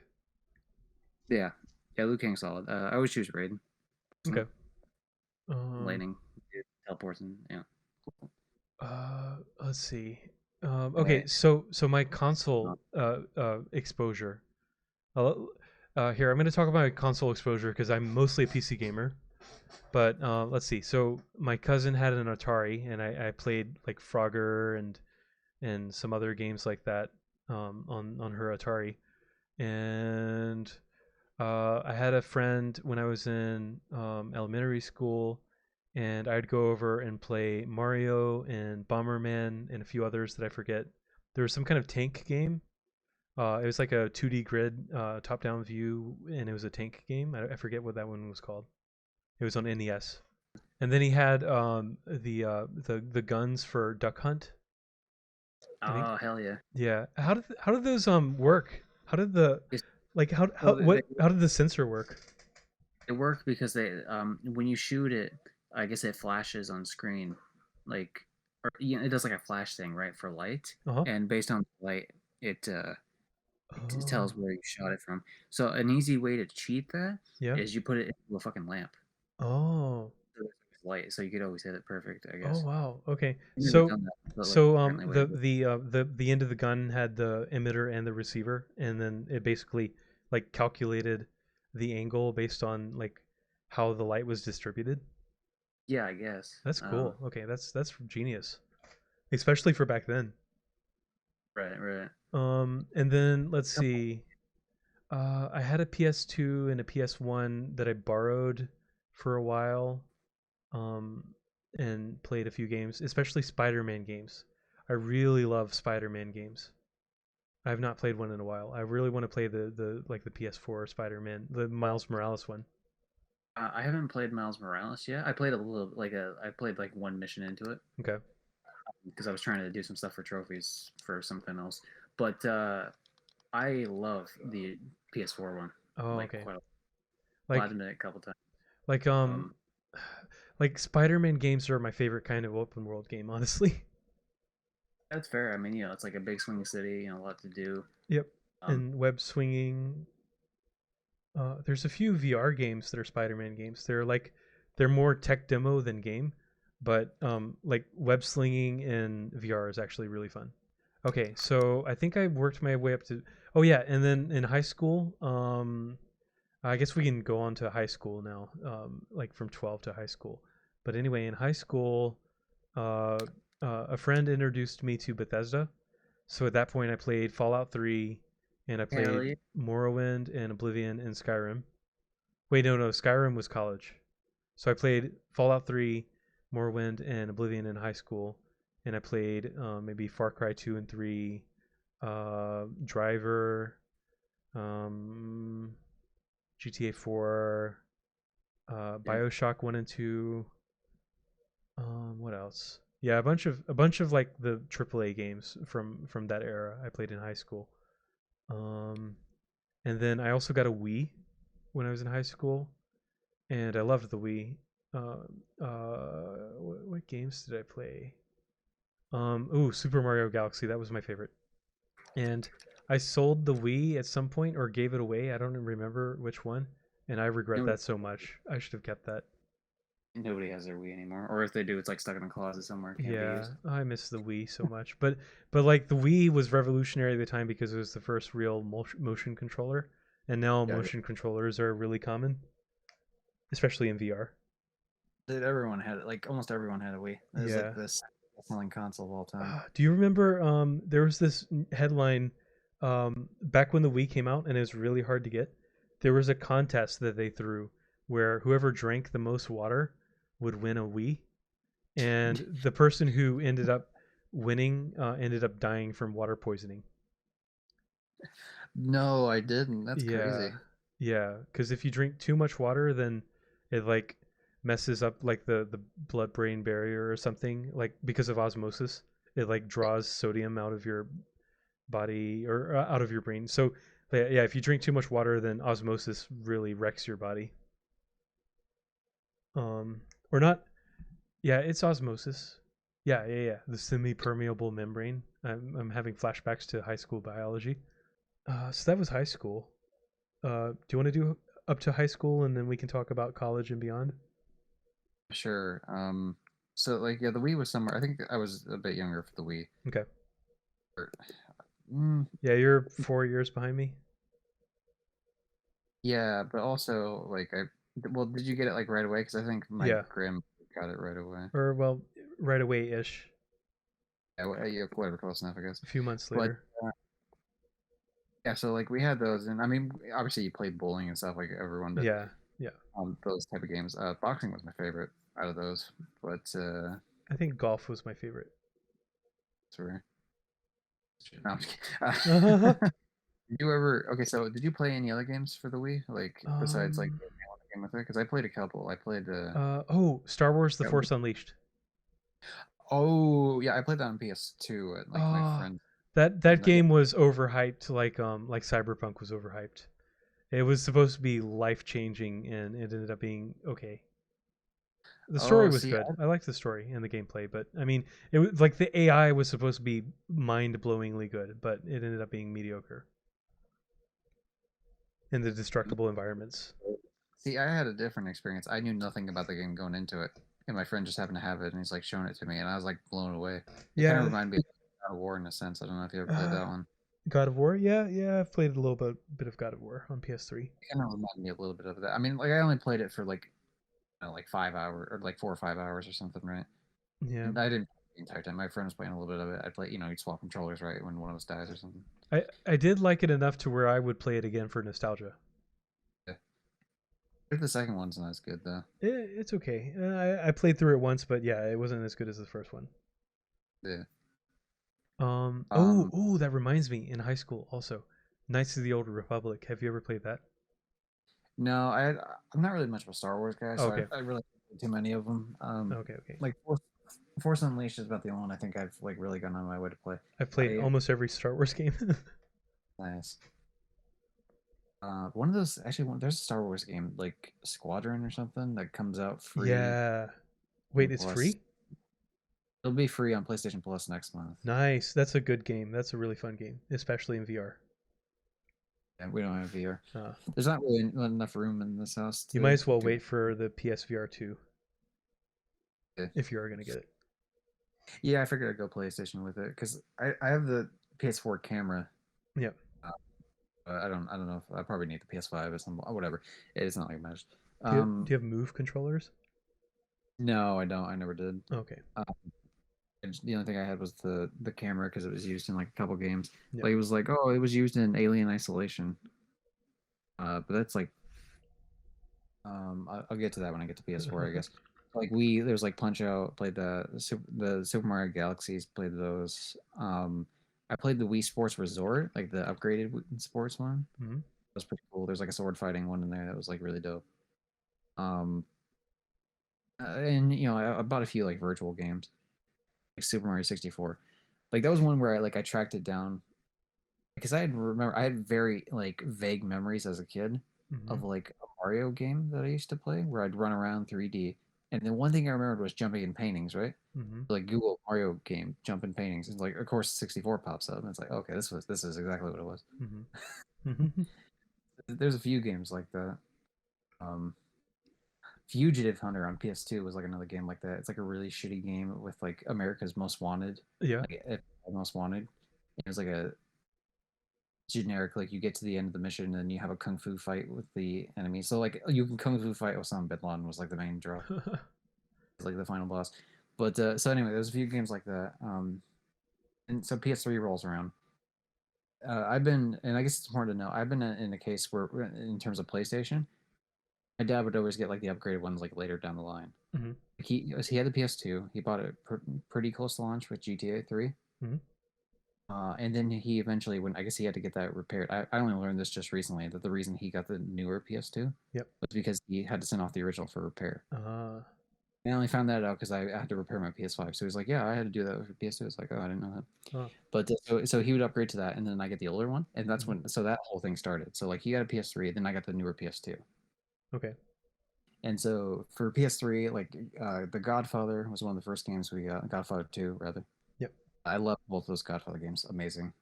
[SPEAKER 1] Yeah, yeah, Liu Kang's solid. I always choose Raiden.
[SPEAKER 2] Okay. Um
[SPEAKER 1] Lightning, teleports, and yeah.
[SPEAKER 2] let's see.
[SPEAKER 1] Uh,
[SPEAKER 2] Okay, so my console exposure. Uh, Here I'm going to talk about my console exposure because I'm mostly a PC gamer. But let's see. So my cousin had an Atari, and I played like Frogger and some other games like that on her Atari. And I had a friend when I was in elementary school, and I'd go over and play Mario and Bomberman and a few others that I forget. There was some kind of tank game. It was like a 2D grid, top-down view, and it was a tank game. I forget what that one was called. It was on NES. And then he had the guns for Duck Hunt. I think.
[SPEAKER 1] oh hell yeah!
[SPEAKER 2] Yeah. How did those work? How did the
[SPEAKER 1] It's,
[SPEAKER 2] like
[SPEAKER 1] well,
[SPEAKER 2] how did the sensor work?
[SPEAKER 1] they work because they when you shoot it, I guess it flashes on screen, like or it does like a flash thing, right, for light,
[SPEAKER 2] Uh huh.
[SPEAKER 1] and based on light, it it
[SPEAKER 2] Oh.
[SPEAKER 1] tells where you shot it from. So an easy way to cheat that
[SPEAKER 2] Yeah.
[SPEAKER 1] is you put it into a fucking lamp.
[SPEAKER 2] Oh.
[SPEAKER 1] So it's light, so you could always hit it perfect, I
[SPEAKER 2] Oh
[SPEAKER 1] guess.
[SPEAKER 2] wow. Okay.
[SPEAKER 1] I've never
[SPEAKER 2] So
[SPEAKER 1] done that, but like
[SPEAKER 2] so
[SPEAKER 1] apparently way
[SPEAKER 2] the
[SPEAKER 1] it works.
[SPEAKER 2] the end of the gun had the emitter and the receiver, and then it basically like calculated the angle based on like how the light was distributed.
[SPEAKER 1] Yeah, I guess.
[SPEAKER 2] That's cool. Okay, that's genius, especially for back then.
[SPEAKER 1] Right, right.
[SPEAKER 2] And then let's see. I had a PS2 and a PS1 that I borrowed for a while, um, and played a few games, especially Spider-Man games. I really love Spider-Man games. I have not played one in a while. I really want to play the like the PS4 Spider-Man, the Miles Morales one.
[SPEAKER 1] I haven't played Miles Morales yet. I played a little, I played like one mission into it
[SPEAKER 2] Okay.
[SPEAKER 1] because I was trying to do some stuff for trophies for something else. But I love the PS4 one,
[SPEAKER 2] Oh,
[SPEAKER 1] like
[SPEAKER 2] okay.
[SPEAKER 1] quite a
[SPEAKER 2] Like
[SPEAKER 1] platinum it a couple times.
[SPEAKER 2] like like Spider-Man games are my favorite kind of open world game, honestly.
[SPEAKER 1] That's fair. I mean, it's like a big swing city, a lot to do.
[SPEAKER 2] Yep.
[SPEAKER 1] Um,
[SPEAKER 2] And web swinging. There's a few VR games that are Spider-Man games. They're more tech demo than game, but like web slinging in VR is actually really fun. Okay, so I think I worked my way up to. Oh yeah, and then in high school, I guess we can go on to high school now, like from 12 to high school. But anyway, in high school, uh, a friend introduced me to Bethesda. So at that point, I played Fallout 3, and I
[SPEAKER 1] Hell
[SPEAKER 2] played
[SPEAKER 1] yeah.
[SPEAKER 2] Morrowind and Oblivion and Skyrim. Wait, no, Skyrim was college. So I played Fallout 3, Morrowind, and Oblivion in high school, and I played maybe Far Cry 2 and 3, Driver, um, GTA 4,
[SPEAKER 1] Yeah.
[SPEAKER 2] Bioshock 1 and 2. What else? Yeah, a bunch of like the AAA games from that era I played in high school. Um, and then I also got a Wii when I was in high school, and I loved the Wii. What games did I play? Super Mario Galaxy. That was my favorite. And I sold the Wii at some point or gave it away. I don't remember which one, and I regret
[SPEAKER 1] Nobody,
[SPEAKER 2] that so much. I should have kept that.
[SPEAKER 1] nobody has their Wii anymore, or if they do, it's like stuck in a closet somewhere, can't be
[SPEAKER 2] Yeah,
[SPEAKER 1] used.
[SPEAKER 2] I miss the Wii so much. But like the Wii was revolutionary at the time because it was the first real motion controller, and now
[SPEAKER 1] Yeah,
[SPEAKER 2] motion controllers are really common, especially in VR.
[SPEAKER 1] dude, everyone had it. Like almost everyone had a Wii. It was like
[SPEAKER 2] Yeah.
[SPEAKER 1] this selling console of all time.
[SPEAKER 2] Do you remember there was this headline back when the Wii came out and it was really hard to get. There was a contest that they threw where whoever drank the most water would win a Wii, and the person who ended up winning ended up dying from water poisoning.
[SPEAKER 1] No, I didn't. That's
[SPEAKER 2] Yeah,
[SPEAKER 1] crazy.
[SPEAKER 2] yeah. Because if you drink too much water, then it like messes up like the blood-brain barrier or something. Like because of osmosis, it like draws sodium out of your body or out of your brain. So yeah, if you drink too much water, then osmosis really wrecks your body. Or not. Yeah, it's osmosis. Yeah. The semi-permeable membrane. I'm having flashbacks to high school biology. So that was high school. Do you want to do up to high school and then we can talk about college and beyond?
[SPEAKER 1] Sure. So like yeah, the Wii was somewhere. I think I was a bit younger for the Wii.
[SPEAKER 2] Okay.
[SPEAKER 1] Or- Mm,
[SPEAKER 2] Yeah, you're 4 years behind me.
[SPEAKER 1] yeah, but also like well, did you get it like right away? Because I think my
[SPEAKER 2] Yeah.
[SPEAKER 1] grand got it right away.
[SPEAKER 2] Or well, right away ish.
[SPEAKER 1] Yeah, yeah, whatever, close enough, I guess.
[SPEAKER 2] A few months
[SPEAKER 1] But
[SPEAKER 2] later.
[SPEAKER 1] yeah, so like we had those, and I mean, obviously you played bowling and stuff like everyone did.
[SPEAKER 2] Yeah. Yeah.
[SPEAKER 1] Those type of games. Boxing was my favorite out of those, but
[SPEAKER 2] I think golf was my favorite.
[SPEAKER 1] sorry. No, I'm just kidding.
[SPEAKER 2] um,
[SPEAKER 1] Did you ever? Okay, so did you play any other games for the Wii, like besides like the game with it? Because I played a couple. I played
[SPEAKER 2] Star Wars: The
[SPEAKER 1] that
[SPEAKER 2] Force Unleashed.
[SPEAKER 1] oh yeah, I played that on PS2 at like my
[SPEAKER 2] Oh,
[SPEAKER 1] friend.
[SPEAKER 2] that
[SPEAKER 1] And yeah,
[SPEAKER 2] game was overhyped like Cyberpunk was overhyped. It was supposed to be life changing and it ended up being okay. The story
[SPEAKER 1] oh,
[SPEAKER 2] was
[SPEAKER 1] see,
[SPEAKER 2] good. I liked the story and the gameplay, but I mean, it was like the AI was supposed to be mind-blowingly good, but it ended up being mediocre in the destructible environments.
[SPEAKER 1] I had a different experience. I knew nothing about the game going into it, and my friend just happened to have it, and he's like showing it to me, and I was like blown away. It kind of
[SPEAKER 2] Yeah,
[SPEAKER 1] reminded me of God of War in a sense. I don't know if you ever played
[SPEAKER 2] uh,
[SPEAKER 1] that one.
[SPEAKER 2] God of War. Yeah, I've played a little bit of God of War on PS3.
[SPEAKER 1] It kind of reminded me a little bit of that. I mean, like I only played it for like like 5 hours or like 4 or 5 hours or something, right?
[SPEAKER 2] Yeah,
[SPEAKER 1] And I didn't play the entire time. My friend was playing a little bit of it. I play, you'd swap controllers right when one of us dies or something.
[SPEAKER 2] I did like it enough to where I would play it again for nostalgia.
[SPEAKER 1] Yeah. I think the second one's not as good though.
[SPEAKER 2] It's okay. I played through it once, but yeah, it wasn't as good as the first one.
[SPEAKER 1] Yeah.
[SPEAKER 2] Oh,
[SPEAKER 1] Um,
[SPEAKER 2] that reminds me. In high school, also, Knights of the Old Republic. Have you ever played that?
[SPEAKER 1] No, I'm not really much of a Star Wars guy, so
[SPEAKER 2] Okay.
[SPEAKER 1] I really don't do too many of them.
[SPEAKER 2] Okay.
[SPEAKER 1] Like Force Unleashed is about the only one I think I've like really gone on my way to play.
[SPEAKER 2] I've played
[SPEAKER 1] I
[SPEAKER 2] almost every Star Wars game.
[SPEAKER 1] nice. One of those actually, there's a Star Wars game like Squadron or something that comes out free.
[SPEAKER 2] Yeah. Wait, it's
[SPEAKER 1] Plus,
[SPEAKER 2] free?
[SPEAKER 1] it'll be free on PlayStation Plus next month.
[SPEAKER 2] Nice. That's a good game. That's a really fun game, especially in VR.
[SPEAKER 1] And we don't have VR.
[SPEAKER 2] Uh,
[SPEAKER 1] There's not really enough room in this house
[SPEAKER 2] you might
[SPEAKER 1] to
[SPEAKER 2] as well
[SPEAKER 1] do.
[SPEAKER 2] wait for the PSVR 2
[SPEAKER 1] It.
[SPEAKER 2] if you are going to get it.
[SPEAKER 1] Yeah, I figured I'd go PlayStation with it because I have the PS4 camera.
[SPEAKER 2] Yep.
[SPEAKER 1] I don't know if I probably need the PS5 or something. Whatever. It's not like it matters.
[SPEAKER 2] Do you have Move controllers?
[SPEAKER 1] No, I don't. I never did.
[SPEAKER 2] Okay.
[SPEAKER 1] The only thing I had was the camera because it was used in like a couple games.
[SPEAKER 2] Yep.
[SPEAKER 1] Like it was like, oh, it was used in Alien Isolation. But that's like, I'll get to that when I get to PS4, I guess. Like there's like Punch Out. Played the Super Mario Galaxies. Played those. I played the Wii Sports Resort, like the upgraded sports one.
[SPEAKER 2] Mm-hmm.
[SPEAKER 1] That was pretty cool. There's like a sword fighting one in there that was like really dope. Um, and you know, I bought a few like virtual games, like Super Mario 64. Like that was one where I tracked it down because I had very like vague memories as a kid
[SPEAKER 2] Mm-hmm.
[SPEAKER 1] of like a Mario game that I used to play where I'd run around 3D. And then one thing I remembered was jumping in paintings, right?
[SPEAKER 2] Mm-hmm.
[SPEAKER 1] Like Google Mario game, jump in paintings. And like of course 64 pops up and it's like, okay, this is exactly what it was.
[SPEAKER 2] Mm-hmm.
[SPEAKER 1] There's a few games like that. Um Fugitive Hunter on PS2 was like another game like that. It's like a really shitty game with like America's Most Wanted,
[SPEAKER 2] Yeah.
[SPEAKER 1] like Most Wanted. It was like a generic, like you get to the end of the mission and you have a kung fu fight with the enemy. So like you can kung fu fight Osama bin Laden was like the main draw, like the final boss. But so anyway, there's a few games like that. And so PS3 rolls around. I've been, and I guess it's important to know, I've been in a case where, in terms of PlayStation, my dad would always get like the upgraded ones like later down the line.
[SPEAKER 2] Mm-hmm.
[SPEAKER 1] He had the PS2. He bought it pretty close to launch with GTA 3.
[SPEAKER 2] Mm-hmm.
[SPEAKER 1] And then he eventually, when I guess he had to get that repaired. I only learned this just recently that the reason he got the newer PS2
[SPEAKER 2] Yep.
[SPEAKER 1] was because he had to send off the original for repair. I only found that out because I had to repair my PS5. So he was like, "Yeah, I had to do that with PS2." It's like, "Oh, I didn't know that."
[SPEAKER 2] Oh.
[SPEAKER 1] But so he would upgrade to that, and then I get the older one, and that's
[SPEAKER 2] Mm-hmm.
[SPEAKER 1] when so that whole thing started. So like he got a PS3, then I got the newer PS2.
[SPEAKER 2] Okay.
[SPEAKER 1] And so for PS3, like The Godfather was one of the first games we got. Godfather 2, rather.
[SPEAKER 2] Yep.
[SPEAKER 1] I love both those Godfather games. Amazing.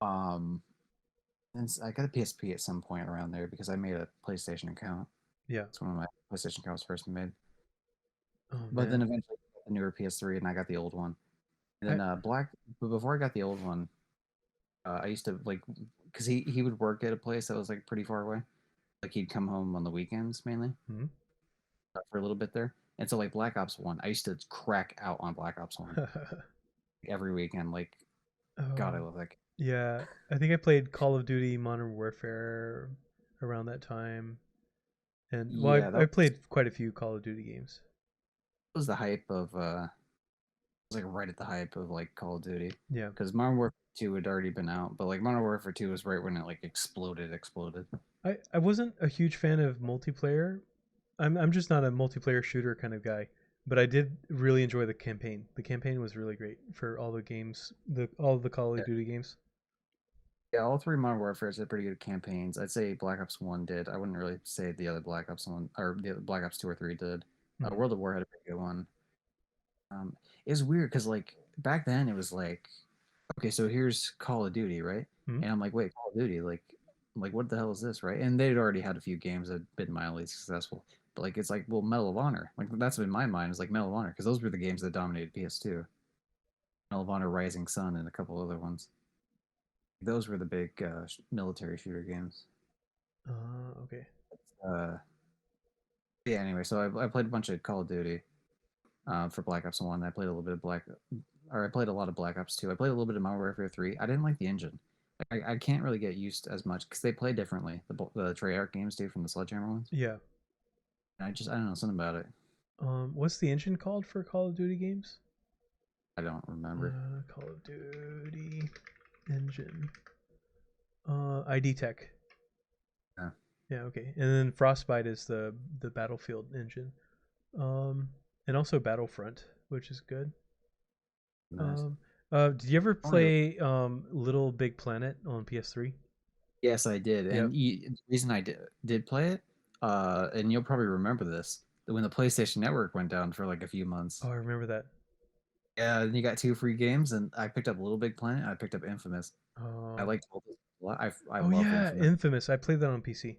[SPEAKER 1] Um, and I got a PSP at some point around there because I made a PlayStation account.
[SPEAKER 2] Yeah.
[SPEAKER 1] It's one of my PlayStation accounts first made.
[SPEAKER 2] Oh
[SPEAKER 1] But then
[SPEAKER 2] man.
[SPEAKER 1] eventually I got the newer PS3 and I got the old one. And then but before I got the old one, I used to like, because he would work at a place that was like pretty far away. Like he'd come home on the weekends mainly
[SPEAKER 2] Mm-hmm.
[SPEAKER 1] For a little bit there. And so like Black Ops 1, I used to crack out on Black Ops 1 every weekend. Like, God, I
[SPEAKER 2] Oh.
[SPEAKER 1] love that game.
[SPEAKER 2] Yeah, I think I played Call of Duty Modern Warfare around that time. And well,
[SPEAKER 1] Yeah,
[SPEAKER 2] I played quite a few Call of Duty games.
[SPEAKER 1] was the hype of it was like right at the hype of like Call of Duty
[SPEAKER 2] Yeah.
[SPEAKER 1] because Modern Warfare 2 had already been out, but like Modern Warfare 2 was right when it like exploded.
[SPEAKER 2] I wasn't a huge fan of multiplayer. I'm just not a multiplayer shooter kind of guy, but I did really enjoy the campaign. The campaign was really great for all the games, all the Call of
[SPEAKER 1] Yeah,
[SPEAKER 2] Duty games.
[SPEAKER 1] yeah, all three Modern Warfares had pretty good campaigns. I'd say Black Ops 1 did. I wouldn't really say the other Black Ops 1 or the other Black Ops 2 or 3 did.
[SPEAKER 2] Mm-hmm.
[SPEAKER 1] World at War had a pretty good one. It was weird because like back then it was like, okay, so here's Call of Duty, right?
[SPEAKER 2] Mm-hmm.
[SPEAKER 1] And I'm like, wait, Call of Duty, like what the hell is this, right? And they'd already had a few games that had been mildly successful, but like it's like, well, Medal of Honor, like that's in my mind is like Medal of Honor because those were the games that dominated PS2. Medal of Honor, Rising Sun, and a couple other ones. Those were the big military shooter games.
[SPEAKER 2] Okay.
[SPEAKER 1] Uh, yeah. Anyway, so I played a bunch of Call of Duty for Black Ops 1. I played a little bit of I played a lot of Black Ops 2. I played a little bit of Modern Warfare 3. I didn't like the engine. I can't really get used as much because they play differently. The Treyarch games do from the Sledgehammer ones.
[SPEAKER 2] Yeah.
[SPEAKER 1] And I don't know something about it.
[SPEAKER 2] What's the engine called for Call of Duty games?
[SPEAKER 1] I don't remember.
[SPEAKER 2] Call of Duty engine. ID Tech.
[SPEAKER 1] Yeah.
[SPEAKER 2] Yeah, okay. And then Frostbite is the Battlefield engine. Um, and also Battlefront, which is good.
[SPEAKER 1] Nice.
[SPEAKER 2] Um, did you ever
[SPEAKER 1] Only
[SPEAKER 2] play Little Big Planet on PS3?
[SPEAKER 1] Yes, I did,
[SPEAKER 2] Yep.
[SPEAKER 1] and the reason I did play it, and you'll probably remember this, that when the PlayStation Network went down for like a few months.
[SPEAKER 2] Oh, I remember that.
[SPEAKER 1] Yeah, and you got two free games, and I picked up Little Big Planet. I picked up Infamous. I
[SPEAKER 2] Oh,
[SPEAKER 1] liked both of them a lot. I
[SPEAKER 2] oh
[SPEAKER 1] love
[SPEAKER 2] yeah,
[SPEAKER 1] Infamous.
[SPEAKER 2] Infamous. I played that on PC.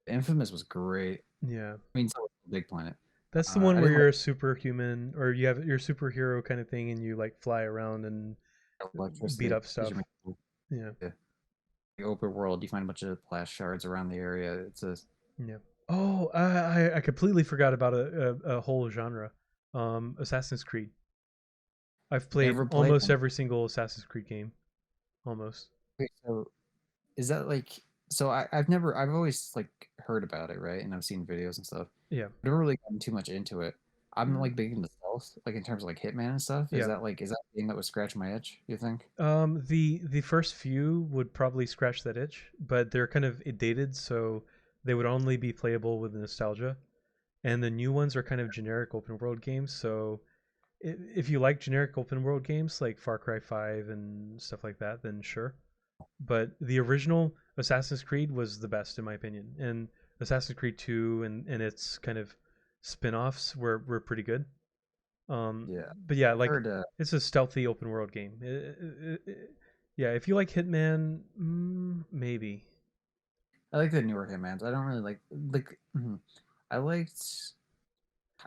[SPEAKER 1] Infamous was great.
[SPEAKER 2] Yeah,
[SPEAKER 1] I mean, so was Big Planet.
[SPEAKER 2] that's the one
[SPEAKER 1] I
[SPEAKER 2] where
[SPEAKER 1] didn't like
[SPEAKER 2] you're a superhuman, or you have your superhero kind of thing, and you like fly around and beat
[SPEAKER 1] electricity
[SPEAKER 2] up
[SPEAKER 1] because
[SPEAKER 2] stuff. Yeah,
[SPEAKER 1] the open world. You find a bunch of glass shards around the area. It's a
[SPEAKER 2] yeah. Oh, I completely forgot about a whole genre. Assassin's Creed. I've played
[SPEAKER 1] never played
[SPEAKER 2] almost
[SPEAKER 1] one.
[SPEAKER 2] every single Assassin's Creed game. Almost.
[SPEAKER 1] Okay, so is that like I've always like heard about it, right? And I've seen videos and stuff.
[SPEAKER 2] Yeah.
[SPEAKER 1] Never really gotten too much into it. I'm
[SPEAKER 2] Mm,
[SPEAKER 1] like big into stealth, like in terms of like Hitman and stuff.
[SPEAKER 2] yeah.
[SPEAKER 1] Is that a game that would scratch my itch, you think?
[SPEAKER 2] The first few would probably scratch that itch, but they're kind of dated, so they would only be playable with nostalgia. And the new ones are kind of generic open world games, so if you like generic open world games like Far Cry 5 and stuff like that, then sure. But the original Assassin's Creed was the best in my opinion, and Assassin's Creed 2 and its kind of spin-offs were pretty good.
[SPEAKER 1] Yeah.
[SPEAKER 2] But yeah,
[SPEAKER 1] I've
[SPEAKER 2] like
[SPEAKER 1] heard
[SPEAKER 2] it's a stealthy open world game. Yeah, if you like Hitman, maybe.
[SPEAKER 1] I like the newer Hitmans. I don't really I liked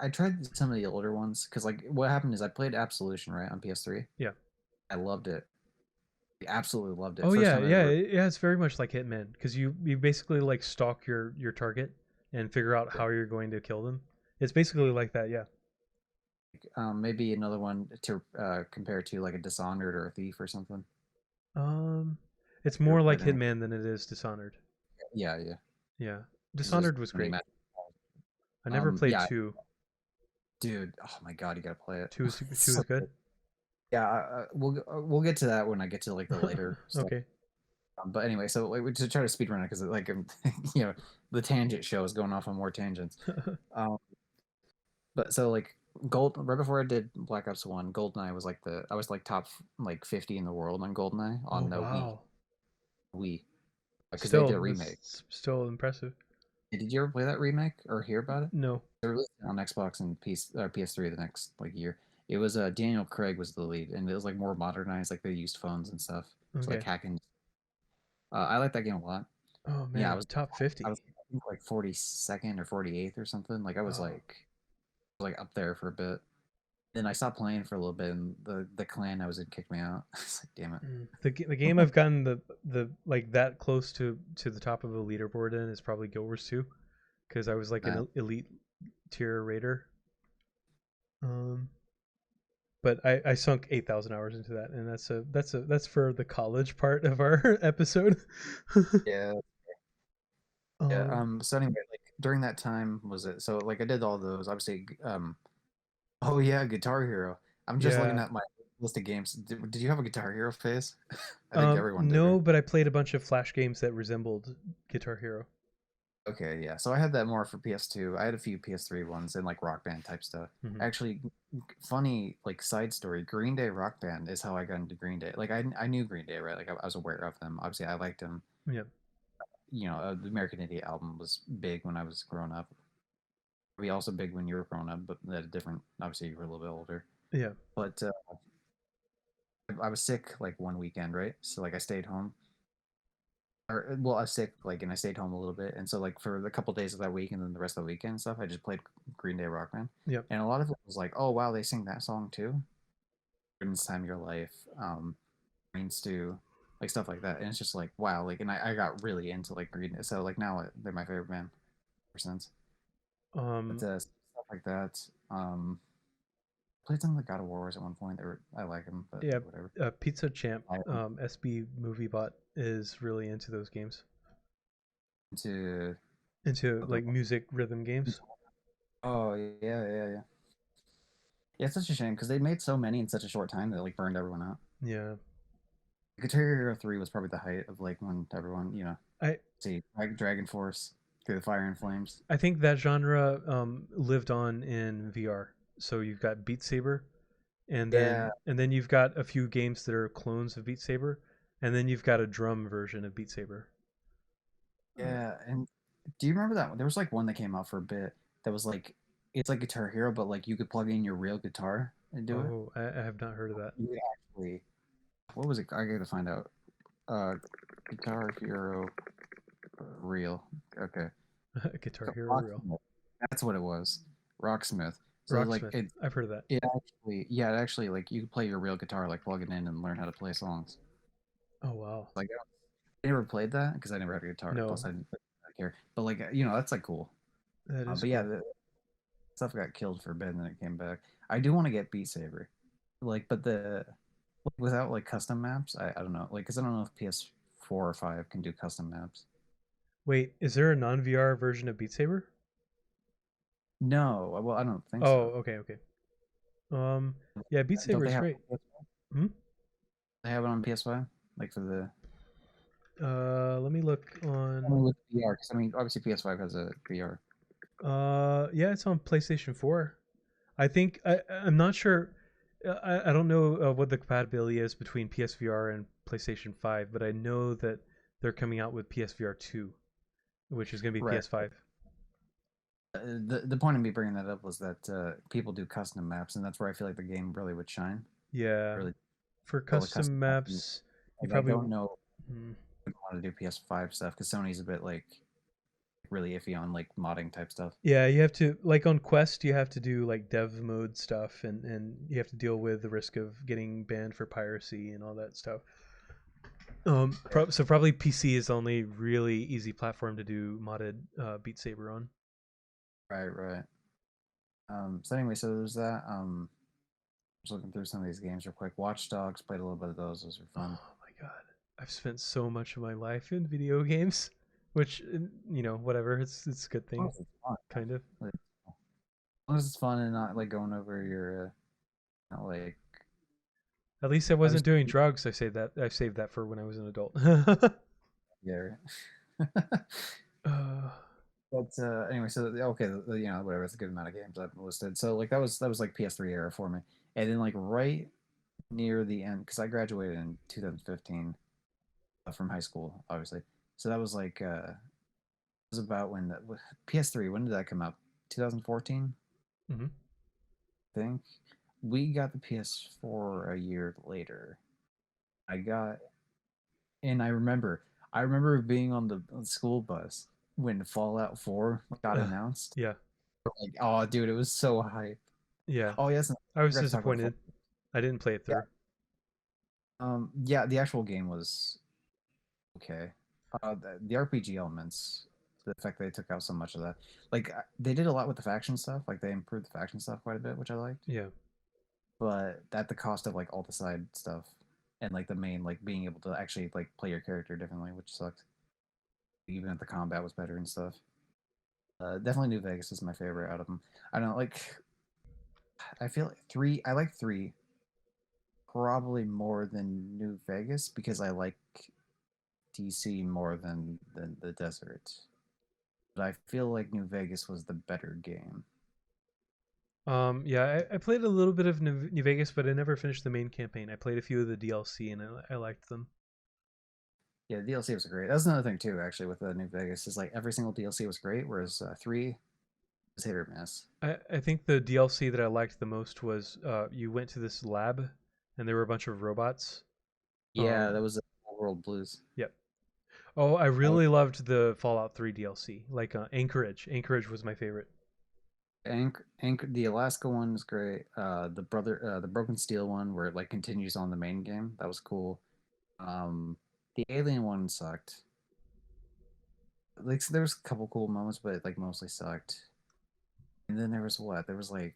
[SPEAKER 1] I tried some of the older ones because like what happened is I played Absolution right on PS3.
[SPEAKER 2] Yeah.
[SPEAKER 1] I loved it. I absolutely loved it.
[SPEAKER 2] Oh
[SPEAKER 1] First
[SPEAKER 2] yeah,
[SPEAKER 1] time I
[SPEAKER 2] yeah,
[SPEAKER 1] ever
[SPEAKER 2] yeah. It's very much like Hitman because you basically like stalk your target and figure out how you're going to kill them. It's basically like that. Yeah.
[SPEAKER 1] maybe another one to compare to like a Dishonored or a Thief or something.
[SPEAKER 2] Um, it's
[SPEAKER 1] You ever
[SPEAKER 2] more like
[SPEAKER 1] played any?
[SPEAKER 2] Hitman than it is Dishonored.
[SPEAKER 1] Yeah, yeah.
[SPEAKER 2] Yeah.
[SPEAKER 1] This is
[SPEAKER 2] Dishonored was
[SPEAKER 1] really
[SPEAKER 2] great.
[SPEAKER 1] mad.
[SPEAKER 2] I never played
[SPEAKER 1] Yeah,
[SPEAKER 2] two.
[SPEAKER 1] dude. Oh my god, you gotta play it.
[SPEAKER 2] Two
[SPEAKER 1] It's
[SPEAKER 2] is
[SPEAKER 1] so
[SPEAKER 2] good.
[SPEAKER 1] good. Yeah, we'll get to that when I get to like the later stuff.
[SPEAKER 2] Okay.
[SPEAKER 1] But anyway, so like, we to try to speed run it because like you know the tangent show is going off on more tangents. Um, but so like Gold right before I did Black Ops One, Goldeneye was like the I was like top like 50 in the world on Goldeneye
[SPEAKER 2] Oh
[SPEAKER 1] on the
[SPEAKER 2] wow.
[SPEAKER 1] Wii because they did
[SPEAKER 2] Still,
[SPEAKER 1] a remake.
[SPEAKER 2] that's still impressive.
[SPEAKER 1] Did you ever play that remake or hear about it?
[SPEAKER 2] No.
[SPEAKER 1] They released it on Xbox and PS3 the next like year. It was Daniel Craig was the lead, and it was like more modernized, like they used phones and stuff, so like
[SPEAKER 2] Okay.
[SPEAKER 1] hacking. I like that game a lot.
[SPEAKER 2] Oh
[SPEAKER 1] Yeah,
[SPEAKER 2] man, top
[SPEAKER 1] I was
[SPEAKER 2] 50.
[SPEAKER 1] I think like 42nd or 48th or something. Like
[SPEAKER 2] Oh.
[SPEAKER 1] I was like up there for a bit. Then I stopped playing for a little bit, and the clan I was in kicked me out. It's like, damn it.
[SPEAKER 2] The game I've gotten the like that close to the top of a leaderboard in is probably Guild Wars 2 because I was like
[SPEAKER 1] Uh,
[SPEAKER 2] an elite tier raider. Um, but I sunk 8,000 hours into that, and that's for the college part of our episode.
[SPEAKER 1] yeah, yeah.
[SPEAKER 2] um,
[SPEAKER 1] So anyway, like during that time was it? So like I did all those. Obviously, oh yeah, Guitar Hero. I'm just looking
[SPEAKER 2] yeah.
[SPEAKER 1] at my list of games. Did you have a Guitar Hero phase? I think everyone did, right?
[SPEAKER 2] No, but I played a bunch of Flash games that resembled Guitar Hero.
[SPEAKER 1] Okay, yeah. So I had that more for PS2. I had a few PS3 ones and like Rock Band type stuff.
[SPEAKER 2] Hmm.
[SPEAKER 1] Actually, funny like side story. Green Day Rock Band is how I got into Green Day. Like I knew Green Day, right? Like I was aware of them. Obviously, I liked them.
[SPEAKER 2] Yeah,
[SPEAKER 1] You know, the American Idiot album was big when I was growing up. Probably also big when you were growing up, but at a different. Obviously, you were a little bit older.
[SPEAKER 2] yeah.
[SPEAKER 1] But I was sick like one weekend, right? So like I stayed home or well, I was sick, like, and I stayed home a little bit, and so like for a couple days of that week, and then the rest of the weekend and stuff, I just played Green Day Rock Band,
[SPEAKER 2] Yep.
[SPEAKER 1] and a lot of it was like, oh wow, they sing that song too, "This Time of Your Life," "Green Stew," like stuff like that, and it's just like wow, like, and I got really into like Green Day, so like now they're my favorite band ever since. But
[SPEAKER 2] Um,
[SPEAKER 1] stuff like that, played some of the God of Wars at one point. I like them, but
[SPEAKER 2] yeah.
[SPEAKER 1] whatever.
[SPEAKER 2] Pizza Champ,
[SPEAKER 1] I
[SPEAKER 2] SB Movie Bot is really into those games.
[SPEAKER 1] into
[SPEAKER 2] Into
[SPEAKER 1] other
[SPEAKER 2] like music rhythm games.
[SPEAKER 1] oh yeah. Yeah, it's such a shame because they made so many in such a short time that like burned everyone out.
[SPEAKER 2] Yeah.
[SPEAKER 1] Guitar Hero 3 was probably the height of like when everyone,
[SPEAKER 2] I
[SPEAKER 1] see Dragon Force through the fire and flames.
[SPEAKER 2] I think that genre lived on in VR. So you've got Beat Saber,
[SPEAKER 1] Yeah,
[SPEAKER 2] and then you've got a few games that are clones of Beat Saber, and then you've got a drum version of Beat Saber. Uh,
[SPEAKER 1] yeah. And do you remember that one? There was like one that came out for a bit that was like it's like Guitar Hero, but like you could plug in your real guitar and do it.
[SPEAKER 2] oh, I have not heard of that.
[SPEAKER 1] You could actually, what was it? I gotta find out. Uh, Guitar Hero Real. Okay.
[SPEAKER 2] Guitar
[SPEAKER 1] So
[SPEAKER 2] Hero Real.
[SPEAKER 1] Rocksmith. That's what it was. Rocksmith. So like
[SPEAKER 2] Rocksmith. I've heard of that.
[SPEAKER 1] it actually like you could play your real guitar, like plug it in and learn how to play songs.
[SPEAKER 2] Oh wow.
[SPEAKER 1] Like I never played that because I never had a guitar.
[SPEAKER 2] No,
[SPEAKER 1] Plus I didn't care. But like that's like cool.
[SPEAKER 2] that is
[SPEAKER 1] But yeah,
[SPEAKER 2] cool.
[SPEAKER 1] the stuff got killed for a bit and then it came back. I do want to get Beat Saber. Like, but without like custom maps, I don't know. Like, because I don't know if PS4 or 5 can do custom maps.
[SPEAKER 2] Wait, is there a non-VR version of Beat Saber?
[SPEAKER 1] No, well, I don't think
[SPEAKER 2] Oh,
[SPEAKER 1] so.
[SPEAKER 2] okay, okay. Yeah, Beat
[SPEAKER 1] Don't
[SPEAKER 2] Saber
[SPEAKER 1] they
[SPEAKER 2] is
[SPEAKER 1] have
[SPEAKER 2] great.
[SPEAKER 1] it on PS5?
[SPEAKER 2] Hmm?
[SPEAKER 1] They have it on PS5, like for the
[SPEAKER 2] Let me look
[SPEAKER 1] only
[SPEAKER 2] on.
[SPEAKER 1] with VR. Because I mean, obviously PS5 has a VR.
[SPEAKER 2] Yeah, it's on PlayStation 4. I think I'm not sure. I don't know what the compatibility is between PSVR and PlayStation 5, but I know that they're coming out with PSVR 2, which is going to be
[SPEAKER 1] Right.
[SPEAKER 2] PS5.
[SPEAKER 1] The point of me bringing that up was that people do custom maps, and that's where I feel like the game really would shine.
[SPEAKER 2] Yeah,
[SPEAKER 1] Really,
[SPEAKER 2] for
[SPEAKER 1] all the custom
[SPEAKER 2] custom
[SPEAKER 1] maps. And,
[SPEAKER 2] maps, you
[SPEAKER 1] like, I
[SPEAKER 2] probably.
[SPEAKER 1] don't know
[SPEAKER 2] Hmm.
[SPEAKER 1] if I want to do PS5 stuff because Sony's a bit like really iffy on like modding type stuff.
[SPEAKER 2] Yeah, you have to like on Quest, you have to do like dev mode stuff, and you have to deal with the risk of getting banned for piracy and all that stuff.
[SPEAKER 1] Yeah.
[SPEAKER 2] So probably PC is the only really easy platform to do modded Beat Saber on.
[SPEAKER 1] Right, right. So anyway, so there's that. Just looking through some of these games real quick. Watch Dogs, played a little bit of those. Those were fun.
[SPEAKER 2] Oh my god, I've spent so much of my life in video games, which whatever. It's a good
[SPEAKER 1] As long
[SPEAKER 2] thing,
[SPEAKER 1] as it's fun,
[SPEAKER 2] kind of.
[SPEAKER 1] like, as long as it's fun and not like going over your, not like
[SPEAKER 2] At least I wasn't doing
[SPEAKER 1] obviously,
[SPEAKER 2] drugs. I saved that for when I was an adult.
[SPEAKER 1] yeah.
[SPEAKER 2] uh,
[SPEAKER 1] But anyway, so okay, whatever. It's a good amount of games I've listed. So like that was like PS3 era for me, and then like right near the end because I graduated in 2015 from high school, obviously. So that was like it was about when the PS3. When did that come out? 2014,
[SPEAKER 2] mhm.
[SPEAKER 1] I think. We got the PS4 a year later. I got, and I remember being on the school bus when Fallout 4 got
[SPEAKER 2] Uh,
[SPEAKER 1] announced.
[SPEAKER 2] yeah,
[SPEAKER 1] Like, oh, dude, it was so hype.
[SPEAKER 2] yeah.
[SPEAKER 1] Oh, yes, I
[SPEAKER 2] I was
[SPEAKER 1] forgot to talk about
[SPEAKER 2] disappointed. I didn't play it
[SPEAKER 1] Yeah,
[SPEAKER 2] through.
[SPEAKER 1] yeah, the actual game was okay. The RPG elements, the fact that they took out so much of that, like they did a lot with the faction stuff. Like they improved the faction stuff quite a bit, which I liked.
[SPEAKER 2] Yeah.
[SPEAKER 1] But at the cost of like all the side stuff and like the main like being able to actually like play your character differently, which sucked. Even if the combat was better and stuff. Definitely New Vegas is my favorite out of them. I don't know, like. I feel like three. I like three probably more than New Vegas because I like DC more than the desert. But I feel like New Vegas was the better game.
[SPEAKER 2] Yeah, I played a little bit of New Vegas, but I never finished the main campaign. I played a few of the DLC, and I liked them.
[SPEAKER 1] Yeah, the DLC was great. That's another thing too, actually, with New Vegas is like every single DLC was great, whereas three was hit or miss.
[SPEAKER 2] I think the DLC that I liked the most was you went to this lab, and there were a bunch of robots.
[SPEAKER 1] Yeah,
[SPEAKER 2] Um,
[SPEAKER 1] that was World Blues.
[SPEAKER 2] yep. Oh, I
[SPEAKER 1] I
[SPEAKER 2] really loved the Fallout 3 DLC, like Anchorage. Anchorage was my favorite.
[SPEAKER 1] The Alaska one was great. The Broken Steel one where it like continues on the main game. That was cool. Um, the Alien one sucked. Like so there was a couple cool moments, but it like mostly sucked. And then there was what? There was like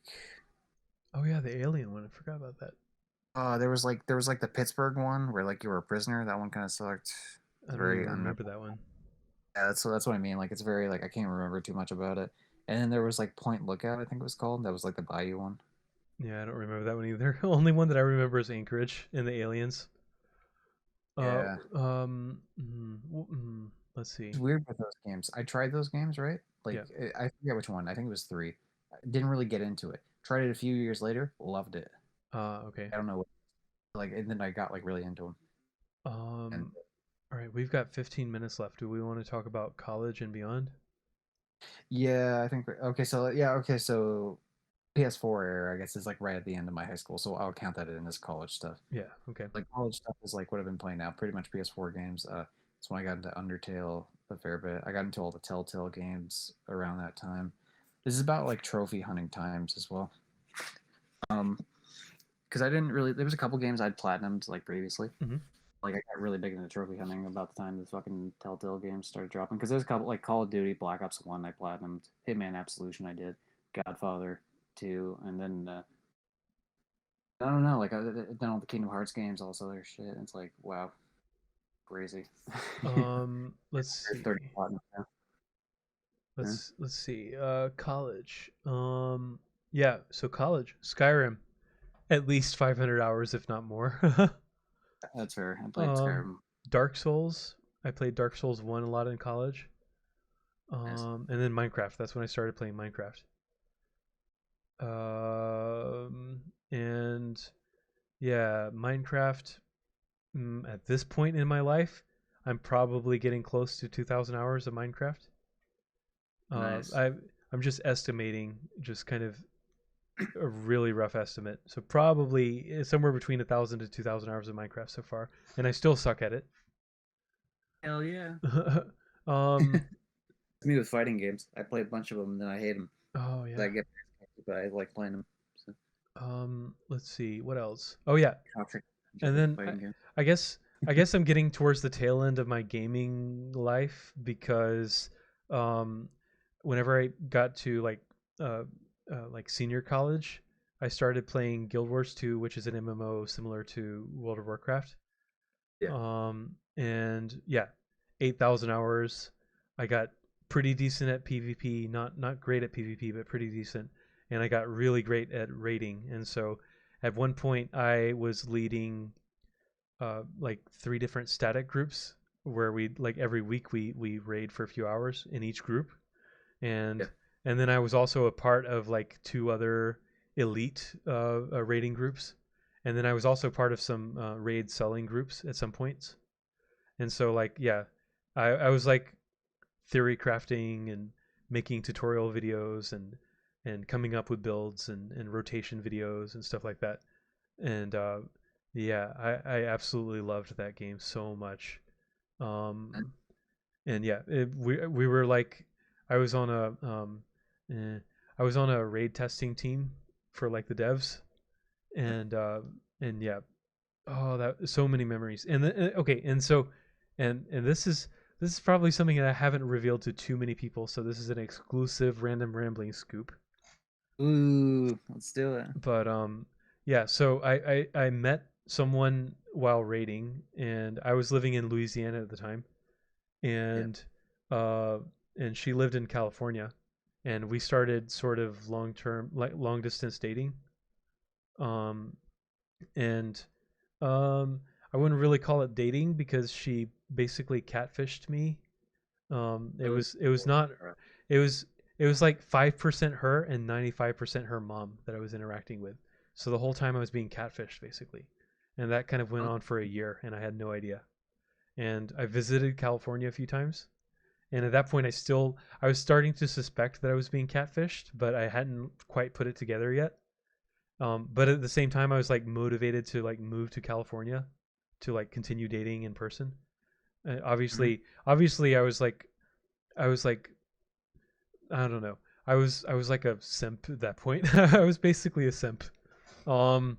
[SPEAKER 2] Oh yeah, the Alien one. I forgot about that.
[SPEAKER 1] there was like the Pittsburgh one where like you were a prisoner. That one kind of sucked.
[SPEAKER 2] I
[SPEAKER 1] It's
[SPEAKER 2] don't even
[SPEAKER 1] very
[SPEAKER 2] remember
[SPEAKER 1] unmemorable.
[SPEAKER 2] that one.
[SPEAKER 1] Yeah, that's what I mean. Like it's very like I can't remember too much about it. And then there was like Point Lookout, I think it was called. That was like the Bayou one.
[SPEAKER 2] Yeah, I don't remember that one either. Only one that I remember is Anchorage and the aliens. Uh,
[SPEAKER 1] Yeah.
[SPEAKER 2] let's see.
[SPEAKER 1] It's weird with those games. I tried those games, right?
[SPEAKER 2] Yeah.
[SPEAKER 1] Like I forget which one. I think it was three. I didn't really get into it. Tried it a few years later, loved it.
[SPEAKER 2] Okay.
[SPEAKER 1] I don't know what, like, and then I got like really into them. And
[SPEAKER 2] Um, all right, we've got 15 minutes left. Do we want to talk about college and beyond?
[SPEAKER 1] yeah, I think okay. So yeah, okay. So PS4 era, I guess, is like right at the end of my high school, so I'll count that in as college stuff.
[SPEAKER 2] Yeah. Okay.
[SPEAKER 1] Like college stuff is like what I've been playing now, pretty much PS4 games. That's when I got into Undertale a fair bit. I got into all the Telltale games around that time. This is about like trophy hunting times as well. Um, because I didn't really. There was a couple games I'd platinumed like previously.
[SPEAKER 2] Hmm.
[SPEAKER 1] Like I got really big into trophy hunting about the time the fucking Telltale games started dropping. Because there's a couple like Call of Duty, Black Ops One, I platinumed. Hitman Absolution, I did. Godfather 2, and then I don't know, like then all the Kingdom Hearts games, all this other shit. It's like wow, crazy.
[SPEAKER 2] Let's
[SPEAKER 1] 30
[SPEAKER 2] see.
[SPEAKER 1] platinum now. Yeah.
[SPEAKER 2] Let's see. College. Yeah. So college, Skyrim, at least 500 hours, if not more.
[SPEAKER 1] That's fair. I played
[SPEAKER 2] um,
[SPEAKER 1] Skyrim.
[SPEAKER 2] Dark Souls. I played Dark Souls 1 a lot in college.
[SPEAKER 1] Nice.
[SPEAKER 2] And then Minecraft. That's when I started playing Minecraft. And yeah, Minecraft. At this point in my life, I'm probably getting close to 2,000 hours of Minecraft.
[SPEAKER 1] Nice.
[SPEAKER 2] I'm just estimating, just kind of a really rough estimate. So probably somewhere between 1,000 to 2,000 hours of Minecraft so far, and I still suck at it.
[SPEAKER 1] Hell yeah.
[SPEAKER 2] um.
[SPEAKER 1] It's me with fighting games. I play a bunch of them, and then I hate them.
[SPEAKER 2] Oh
[SPEAKER 1] I
[SPEAKER 2] yeah.
[SPEAKER 1] get, but I like playing them. So,
[SPEAKER 2] Let's see what else. Oh yeah,
[SPEAKER 1] toxic
[SPEAKER 2] and
[SPEAKER 1] with
[SPEAKER 2] then
[SPEAKER 1] fighting games.
[SPEAKER 2] I guess I guess I'm getting towards the tail end of my gaming life because um, whenever I got to uh, like senior college, I started playing Guild Wars 2, which is an MMO similar to World of Warcraft.
[SPEAKER 1] Yeah.
[SPEAKER 2] And yeah, 8,000 hours. I got pretty decent at PvP, not great at PvP, but pretty decent. And I got really great at raiding. And so at one point I was leading like 3 different static groups where we like every week we raid for a few hours in each group.
[SPEAKER 1] Yeah.
[SPEAKER 2] And then I was also a part of like 2 other elite raiding groups. And then I was also part of some raid selling groups at some points. And so like yeah, I was like theory crafting and making tutorial videos and coming up with builds and rotation videos and stuff like that. And yeah, I absolutely loved that game so much. Um, and yeah, we were like, I was on a eh, I was on a raid testing team for like the devs, and and yeah, oh that so many memories. And okay, and so and this is probably something that I haven't revealed to too many people, so this is an exclusive random rambling scoop.
[SPEAKER 1] Ooh, let's do it.
[SPEAKER 2] But yeah, so I met someone while raiding, and I was living in Louisiana at the time,
[SPEAKER 1] Yeah.
[SPEAKER 2] and uh and she lived in California, and we started sort of long term like long distance dating. Um and I wouldn't really call it dating because she basically catfished me.
[SPEAKER 1] Oh,
[SPEAKER 2] It was not
[SPEAKER 1] alright.
[SPEAKER 2] it was it was like 5% her and 95% her mom that I was interacting with. So the whole time I was being catfished basically. And that kind of went
[SPEAKER 1] Oh,
[SPEAKER 2] on for a year and I had no idea. And I visited California a few times. And at that point I was starting to suspect that I was being catfished, but I hadn't quite put it together yet. But at the same time I was like motivated to like move to California to like continue dating in person.
[SPEAKER 1] mhm.
[SPEAKER 2] Obviously I was like I don't know. I was like a simp at that point. I was basically a simp. Um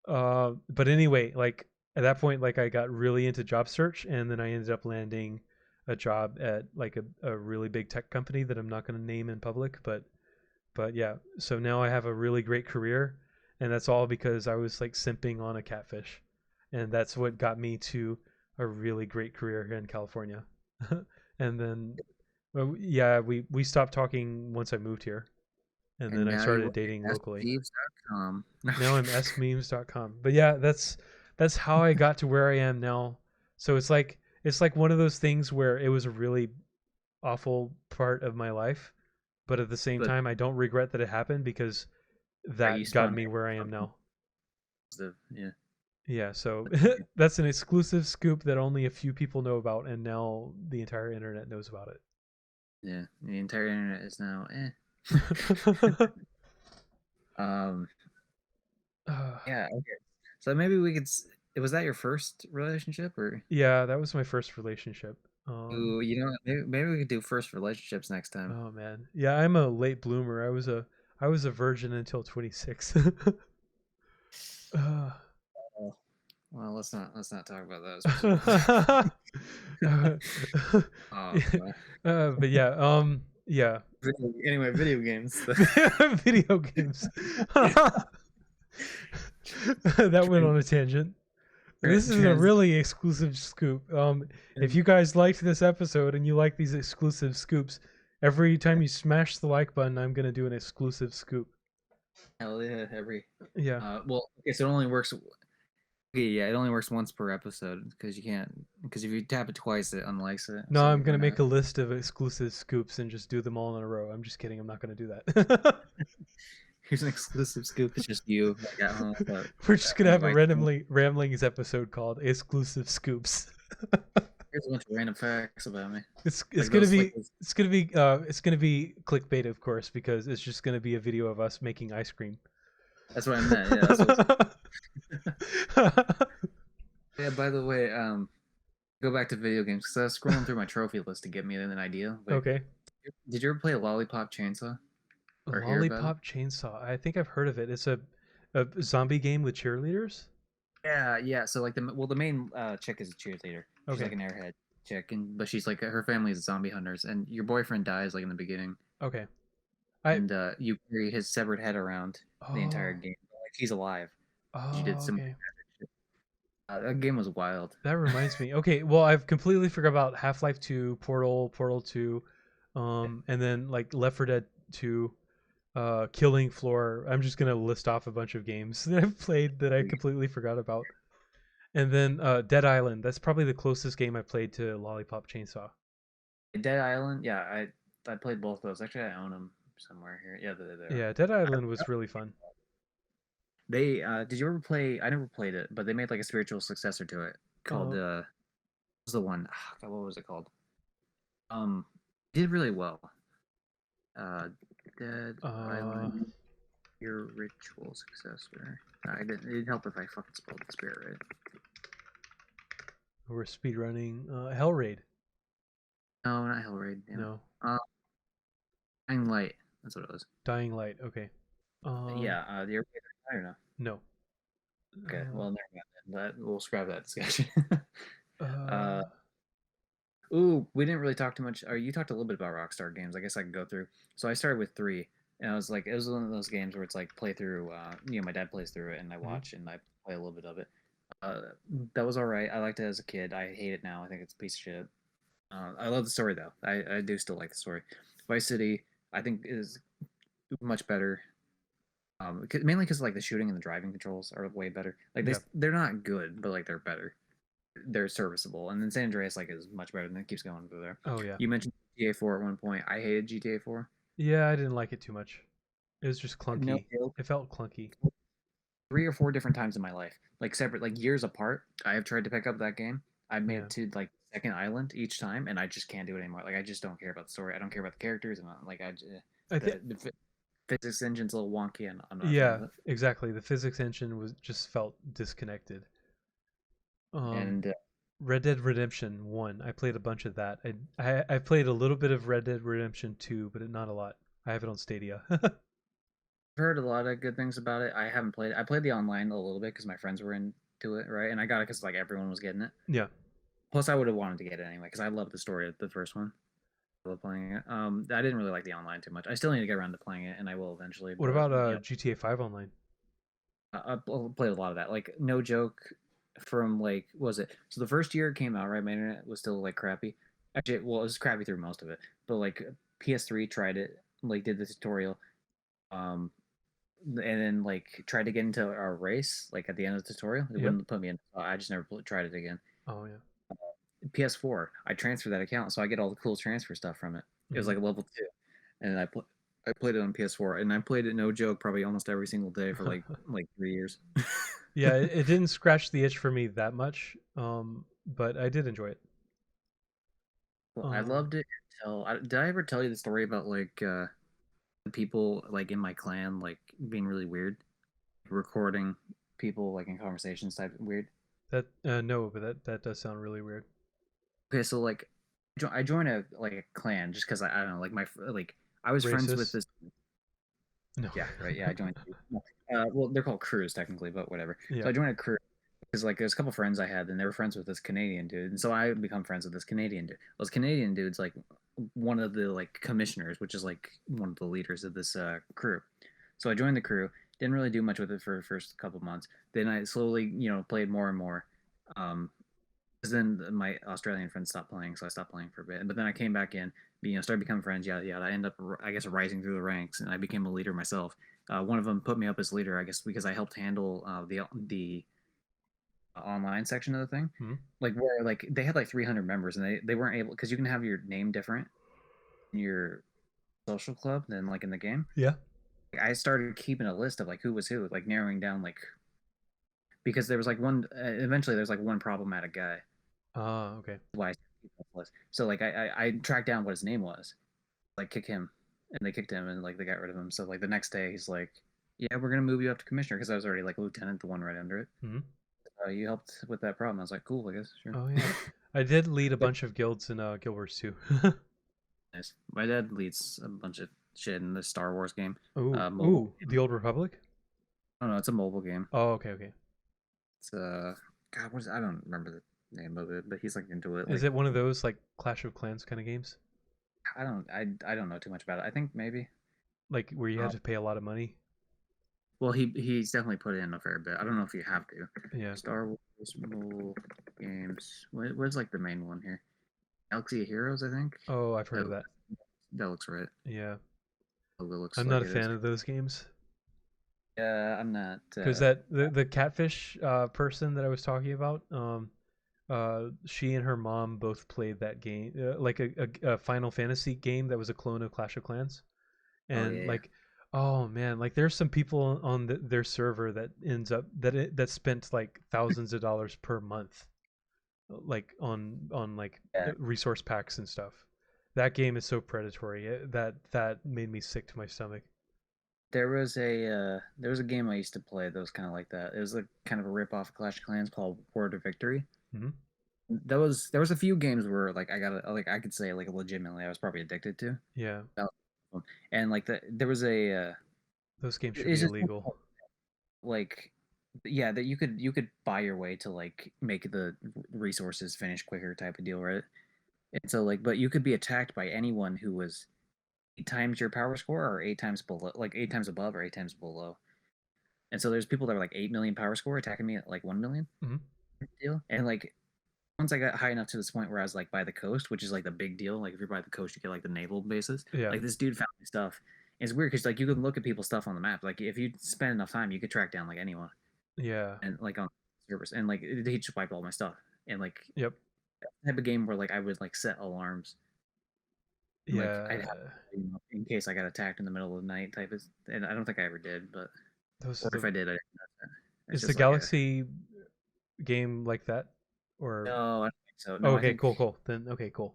[SPEAKER 2] but anyway, like at that point like I got really into job search and then I ended up landing a job at like a really big tech company that I'm not going to name in public, but yeah. So now I have a really great career and that's all because I was like simping on a catfish. And that's what got me to a really great career here in California. And then well, yeah, we stopped talking once I moved here, and
[SPEAKER 1] And
[SPEAKER 2] then I
[SPEAKER 1] now you
[SPEAKER 2] started
[SPEAKER 1] work
[SPEAKER 2] dating
[SPEAKER 1] at
[SPEAKER 2] locally.
[SPEAKER 1] sthieves.com.
[SPEAKER 2] Now I'm smemes.com. But yeah, that's how I got to where I am now. So it's like one of those things where it was a really awful part of my life, but at the same
[SPEAKER 1] But
[SPEAKER 2] time I don't regret that it happened because
[SPEAKER 1] you
[SPEAKER 2] that got
[SPEAKER 1] spawned
[SPEAKER 2] me where I am
[SPEAKER 1] something
[SPEAKER 2] now.
[SPEAKER 1] positive. Yeah.
[SPEAKER 2] Yeah, so that's an exclusive scoop that only a few people know about, and now the entire internet knows about it.
[SPEAKER 1] Yeah. The entire internet is now um
[SPEAKER 2] uh,
[SPEAKER 1] yeah, okay. So maybe we could was that your first relationship or
[SPEAKER 2] yeah, that was my first relationship.
[SPEAKER 1] ooh, you know what, maybe we could do first relationships next time.
[SPEAKER 2] Oh man, yeah, I'm a late bloomer. I was a virgin until 26. uh,
[SPEAKER 1] Oh, well, let's not talk about that specifically.
[SPEAKER 2] uh,
[SPEAKER 1] Oh,
[SPEAKER 2] but yeah, yeah,
[SPEAKER 1] anyway, video games.
[SPEAKER 2] video games. That went on a tangent. This is a
[SPEAKER 1] Trans.
[SPEAKER 2] really exclusive scoop. If you guys liked this episode and you like these exclusive scoops, every time you smash the like button, I'm gonna do an exclusive scoop.
[SPEAKER 1] Hell yeah, every.
[SPEAKER 2] Yeah.
[SPEAKER 1] Well, okay, so it only works. Okay, yeah, it only works once per episode because you can't. Because if you tap it twice, it unlikes it.
[SPEAKER 2] No,
[SPEAKER 1] So
[SPEAKER 2] I'm
[SPEAKER 1] you're
[SPEAKER 2] gonna
[SPEAKER 1] gonna.
[SPEAKER 2] make a list of exclusive scoops and just do them all in a row. I'm just kidding. I'm not gonna do that.
[SPEAKER 1] Here's an exclusive scoop. It's just you like at home. But
[SPEAKER 2] We're just gonna have a
[SPEAKER 1] right.
[SPEAKER 2] randomly ramblings episode called exclusive scoops.
[SPEAKER 1] Here's a bunch of random facts about me.
[SPEAKER 2] It's
[SPEAKER 1] Like those. Like those,
[SPEAKER 2] it's gonna be clickbait, of course, because it's just gonna be a video of us making ice cream.
[SPEAKER 1] that's what I meant. Yeah, that's what. Yeah. By the way, go back to video games because I was scrolling through my trophy list to get me an idea. Like,
[SPEAKER 2] Okay.
[SPEAKER 1] did you ever play Lollipop Chainsaw or hear about it?
[SPEAKER 2] Lollipop Chainsaw. I think I've heard of it. It's a zombie game with cheerleaders.
[SPEAKER 1] Yeah, yeah. So like the main chick is a cheerleader. She's
[SPEAKER 2] Okay.
[SPEAKER 1] like an airhead chick, and but she's like her family is zombie hunters, and your boyfriend dies like in the beginning,
[SPEAKER 2] Okay. I
[SPEAKER 1] and you carry his severed head around the entire
[SPEAKER 2] oh
[SPEAKER 1] game. Like he's alive. You did
[SPEAKER 2] oh
[SPEAKER 1] some.
[SPEAKER 2] okay.
[SPEAKER 1] That game was wild.
[SPEAKER 2] That reminds me. Okay, well I've completely forgot about Half-Life 2, Portal 2, and then like Left 4 Dead 2, Killing Floor. I'm just gonna list off a bunch of games that I've played that I completely forgot about. And then Dead Island. That's probably the closest game I played to Lollipop Chainsaw.
[SPEAKER 1] Dead Island. Yeah, I played both of those. Actually, I own them somewhere here. Yeah, they're there.
[SPEAKER 2] Yeah, Dead Island was really fun.
[SPEAKER 1] They did you ever play? I never played it, but they made like a spiritual successor to it called
[SPEAKER 2] Uh,
[SPEAKER 1] what was the one? God, what was it called? Did really well. Uh, Dead
[SPEAKER 2] uh,
[SPEAKER 1] Island, your ritual successor. I didn't. It didn't help if I fucking spelled the spirit right.
[SPEAKER 2] we're speedrunning Hellraid.
[SPEAKER 1] No, not Hellraid. Damn it.
[SPEAKER 2] No,
[SPEAKER 1] Dying Light. That's what it was.
[SPEAKER 2] Dying Light. Okay.
[SPEAKER 1] Yeah. The airplane. I don't know.
[SPEAKER 2] No.
[SPEAKER 1] Okay. Well, never mind. We'll scrap that discussion. uh.
[SPEAKER 2] Uh,
[SPEAKER 1] Ooh, we didn't really talk too much. Or you talked a little bit about Rockstar Games. I guess I can go through. So I started with 3, and I was like, it was one of those games where it's like play through. My dad plays through it, and I
[SPEAKER 2] mhm.
[SPEAKER 1] watch and I play a little bit of it. Uh, that was all right. I liked it as a kid. I hate it now. I think it's a piece of shit. I love the story though. I do still like the story. Vice City, I think is much better. Mainly because like the shooting and the driving controls are way better. Like
[SPEAKER 2] Yeah.
[SPEAKER 1] they're not good, but like they're better. They're serviceable. And then San Andreas like is much better, and it keeps going through there.
[SPEAKER 2] Oh yeah.
[SPEAKER 1] You mentioned GTA 4 at one point. I hated GTA 4.
[SPEAKER 2] Yeah, I didn't like it too much. It was just
[SPEAKER 1] No
[SPEAKER 2] clunky.
[SPEAKER 1] joke.
[SPEAKER 2] It felt clunky.
[SPEAKER 1] 3 or 4 different times in my life, like separate, like years apart. I have tried to pick up that game. I made
[SPEAKER 2] Yeah.
[SPEAKER 1] it to like second island each time, and I just can't do it anymore. Like I just don't care about the story. I don't care about the characters, and like
[SPEAKER 2] I think.
[SPEAKER 1] the physics engine's a little wonky, and I'm not a fan
[SPEAKER 2] Yeah,
[SPEAKER 1] of it.
[SPEAKER 2] exactly. The physics engine was just felt disconnected. Um,
[SPEAKER 1] And
[SPEAKER 2] Red Dead Redemption 1. I played a bunch of that. I played a little bit of Red Dead Redemption 2, but not a lot. I have it on Stadia.
[SPEAKER 1] I've heard a lot of good things about it. I haven't played it. I played the online a little bit because my friends were into it, right? And I got it because like everyone was getting it.
[SPEAKER 2] Yeah.
[SPEAKER 1] Plus, I would have wanted to get it anyway because I love the story of the first one. I love playing it. I didn't really like the online too much. I still need to get around to playing it, and I will eventually.
[SPEAKER 2] What
[SPEAKER 1] But
[SPEAKER 2] about
[SPEAKER 1] you know,
[SPEAKER 2] GTA 5 Online?
[SPEAKER 1] I played a lot of that. Like no joke, from like what was it? So the first year it came out, right? My internet was still like crappy. Actually, well, it was crappy through most of it. But like PS3 tried it, like did the tutorial, um, and then like tried to get into a race. Like at the end of the tutorial, it
[SPEAKER 2] Yep.
[SPEAKER 1] wouldn't put me in. I just never tried it again.
[SPEAKER 2] Oh yeah.
[SPEAKER 1] PS4. I transferred that account, so I get all the cool transfer stuff from it. It was
[SPEAKER 2] Mhm.
[SPEAKER 1] like a level 2, and I played it on PS4, and I played it, no joke, probably almost every single day for like 3 years.
[SPEAKER 2] Yeah, it didn't scratch the itch for me that much, but I did enjoy it.
[SPEAKER 1] Well, I
[SPEAKER 2] Um,
[SPEAKER 1] loved it until did I ever tell you the story about like the people like in my clan like being really weird, recording people like in conversations type weird.
[SPEAKER 2] that no, but that does sound really weird.
[SPEAKER 1] Okay, so like I joined a like a clan just because I don't know like like I was friends with
[SPEAKER 2] Racist?
[SPEAKER 1] this.
[SPEAKER 2] No.
[SPEAKER 1] Yeah, right. Yeah, I joined. Well, they're called crews technically, but whatever. So
[SPEAKER 2] Yeah.
[SPEAKER 1] I joined a crew because like there's a couple friends I had, and they were friends with this Canadian dude, and so I become friends with this Canadian dude. Well, this Canadian dude's like one of the like commissioners, which is like one of the leaders of this crew. So I joined the crew. Didn't really do much with it for the first couple months. Then I slowly, played more and more. Um, because then my Australian friends stopped playing, so I stopped playing for a bit. But then I came back in, started becoming friends. Yeah, yeah. I ended up, I guess, rising through the ranks, and I became a leader myself. One of them put me up as leader, I guess, because I helped handle the online section of the thing,
[SPEAKER 2] Hmm?
[SPEAKER 1] like where like they had like 300 members, and they weren't able because you can have your name different in your social club than like in the game.
[SPEAKER 2] Yeah.
[SPEAKER 1] Like, I started keeping a list of like who was who, like narrowing down like because there was like one. Eventually, there's like one problematic guy.
[SPEAKER 2] Ah, okay.
[SPEAKER 1] Why I keep that list. So like I tracked down what his name was, like kick him, and they kicked him, and like they got rid of him. So like the next day he's like, yeah, we're gonna move you up to commissioner because I was already like lieutenant, the one right under it.
[SPEAKER 2] Hmm.
[SPEAKER 1] You helped with that problem. I was like, cool, I guess, sure.
[SPEAKER 2] Oh yeah. I did lead a bunch of guilds in Guild Wars 2.
[SPEAKER 1] Nice. My dad leads a bunch of shit in the Star Wars game.
[SPEAKER 2] Ooh,
[SPEAKER 1] Mobile
[SPEAKER 2] ooh,
[SPEAKER 1] game.
[SPEAKER 2] the Old Republic?
[SPEAKER 1] Oh no, it's a mobile game.
[SPEAKER 2] Oh, okay, okay.
[SPEAKER 1] It's God, I don't remember the name of it, but he's like into it.
[SPEAKER 2] Is
[SPEAKER 1] Like
[SPEAKER 2] it one of those like Clash of Clans kind of games?
[SPEAKER 1] I don't know too much about it. I think maybe.
[SPEAKER 2] Like where you have
[SPEAKER 1] Um,
[SPEAKER 2] to pay a lot of money?
[SPEAKER 1] well, he's definitely put in a fair bit. I don't know if you have to.
[SPEAKER 2] Yeah.
[SPEAKER 1] Star Wars mobile games. Where's like the main one here? Galaxy of Heroes, I think.
[SPEAKER 2] Oh, I've heard
[SPEAKER 1] That
[SPEAKER 2] of that.
[SPEAKER 1] that looks right.
[SPEAKER 2] Yeah.
[SPEAKER 1] Logo looks
[SPEAKER 2] I'm
[SPEAKER 1] like
[SPEAKER 2] not a
[SPEAKER 1] it is.
[SPEAKER 2] fan of those games.
[SPEAKER 1] Yeah, I'm not.
[SPEAKER 2] Because that the catfish person that I was talking about, she and her mom both played that game, like a Final Fantasy game that was a clone of Clash of Clans,
[SPEAKER 1] Oh
[SPEAKER 2] and
[SPEAKER 1] yeah,
[SPEAKER 2] like, oh man, like there's some people on their server that ends up that spent like thousands of dollars per month, like on like
[SPEAKER 1] yeah.
[SPEAKER 2] resource packs and stuff. That game is so predatory. That made me sick to my stomach.
[SPEAKER 1] There was a game I used to play that was kind of like that. It was a kind of a rip off of Clash of Clans called Word of Victory.
[SPEAKER 2] Hmm.
[SPEAKER 1] There was a few games where like I got like I could say like legitimately I was probably addicted to.
[SPEAKER 2] Yeah,
[SPEAKER 1] That was fun. And like there was a
[SPEAKER 2] those games should be
[SPEAKER 1] it's just
[SPEAKER 2] illegal.
[SPEAKER 1] like yeah that you could buy your way to like make the resources finish quicker type of deal, right? And so like but you could be attacked by anyone who was 8 times your power score or 8 times below, like 8 times above or 8 times below. And so there's people that were like 8 million power score attacking me at like 1 million
[SPEAKER 2] Hmm.
[SPEAKER 1] deal. And like once I got high enough to this point where I was like by the coast, which is like the big deal. Like if you're by the coast, you get like the naval bases.
[SPEAKER 2] Yeah,
[SPEAKER 1] Like this dude found my stuff. And it's weird because like you can look at people's stuff on the map. Like if you spend enough time, you could track down like anyone
[SPEAKER 2] yeah,
[SPEAKER 1] and like on servers and like he just wiped all my stuff. And like
[SPEAKER 2] yep,
[SPEAKER 1] type of game where like I would like set alarms and like I'd
[SPEAKER 2] yeah.
[SPEAKER 1] have in case I got attacked in the middle of the night type of. And I don't think I ever did, but
[SPEAKER 2] Those
[SPEAKER 1] or
[SPEAKER 2] are
[SPEAKER 1] if
[SPEAKER 2] the
[SPEAKER 1] I did, I didn't know that. It's
[SPEAKER 2] Is the
[SPEAKER 1] just like a
[SPEAKER 2] Galaxy game like that? Or
[SPEAKER 1] no, I don't think so.
[SPEAKER 2] oh,
[SPEAKER 1] No, I
[SPEAKER 2] okay,
[SPEAKER 1] think
[SPEAKER 2] cool, cool. Then okay, cool.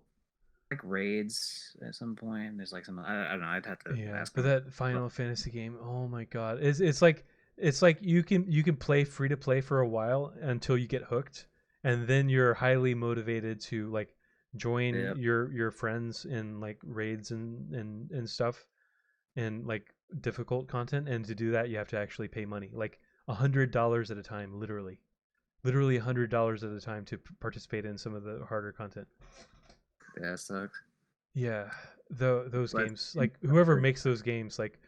[SPEAKER 1] like raids at some point. There's like some I don't know. I'd have to
[SPEAKER 2] Yeah,
[SPEAKER 1] ask
[SPEAKER 2] but
[SPEAKER 1] him.
[SPEAKER 2] that
[SPEAKER 1] But
[SPEAKER 2] Final Fantasy game, oh my god, it's like you can play free to play for a while until you get hooked, and then you're highly motivated to like join
[SPEAKER 1] yeah,
[SPEAKER 2] your friends in like raids and stuff and like difficult content, and to do that you have to actually pay money, like $100 at a time, literally $100 at a time to participate in some of the harder content.
[SPEAKER 1] yeah, it sucks.
[SPEAKER 2] Yeah, those
[SPEAKER 1] But
[SPEAKER 2] games, like whoever makes those games, like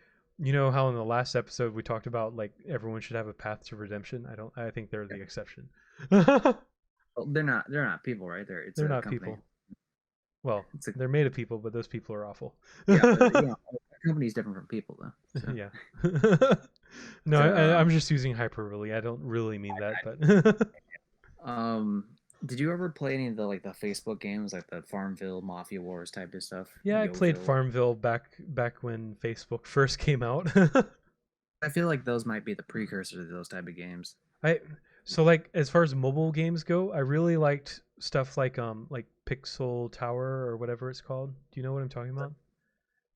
[SPEAKER 2] you know how in the last episode we talked about like everyone should have a path to redemption. I think they're the exception. They're
[SPEAKER 1] well, they're not people, right? It's a
[SPEAKER 2] not
[SPEAKER 1] company.
[SPEAKER 2] people. Well,
[SPEAKER 1] It's a
[SPEAKER 2] they're made of people, but those people are awful.
[SPEAKER 1] yeah, but a company's different from people though. So
[SPEAKER 2] Yeah. No,
[SPEAKER 1] but,
[SPEAKER 2] I'm just using hyperbole. I don't really mean that, but
[SPEAKER 1] um Did you ever play any of the like the Facebook games, like the Farmville, Mafia Wars type of stuff?
[SPEAKER 2] Yeah, I played
[SPEAKER 1] Yoville.
[SPEAKER 2] Farmville back when Facebook first came out.
[SPEAKER 1] I feel like those might be the precursor to those type of games.
[SPEAKER 2] I so like as far as mobile games go, I really liked stuff like Pixel Tower or whatever it's called. Do you know what I'm talking about?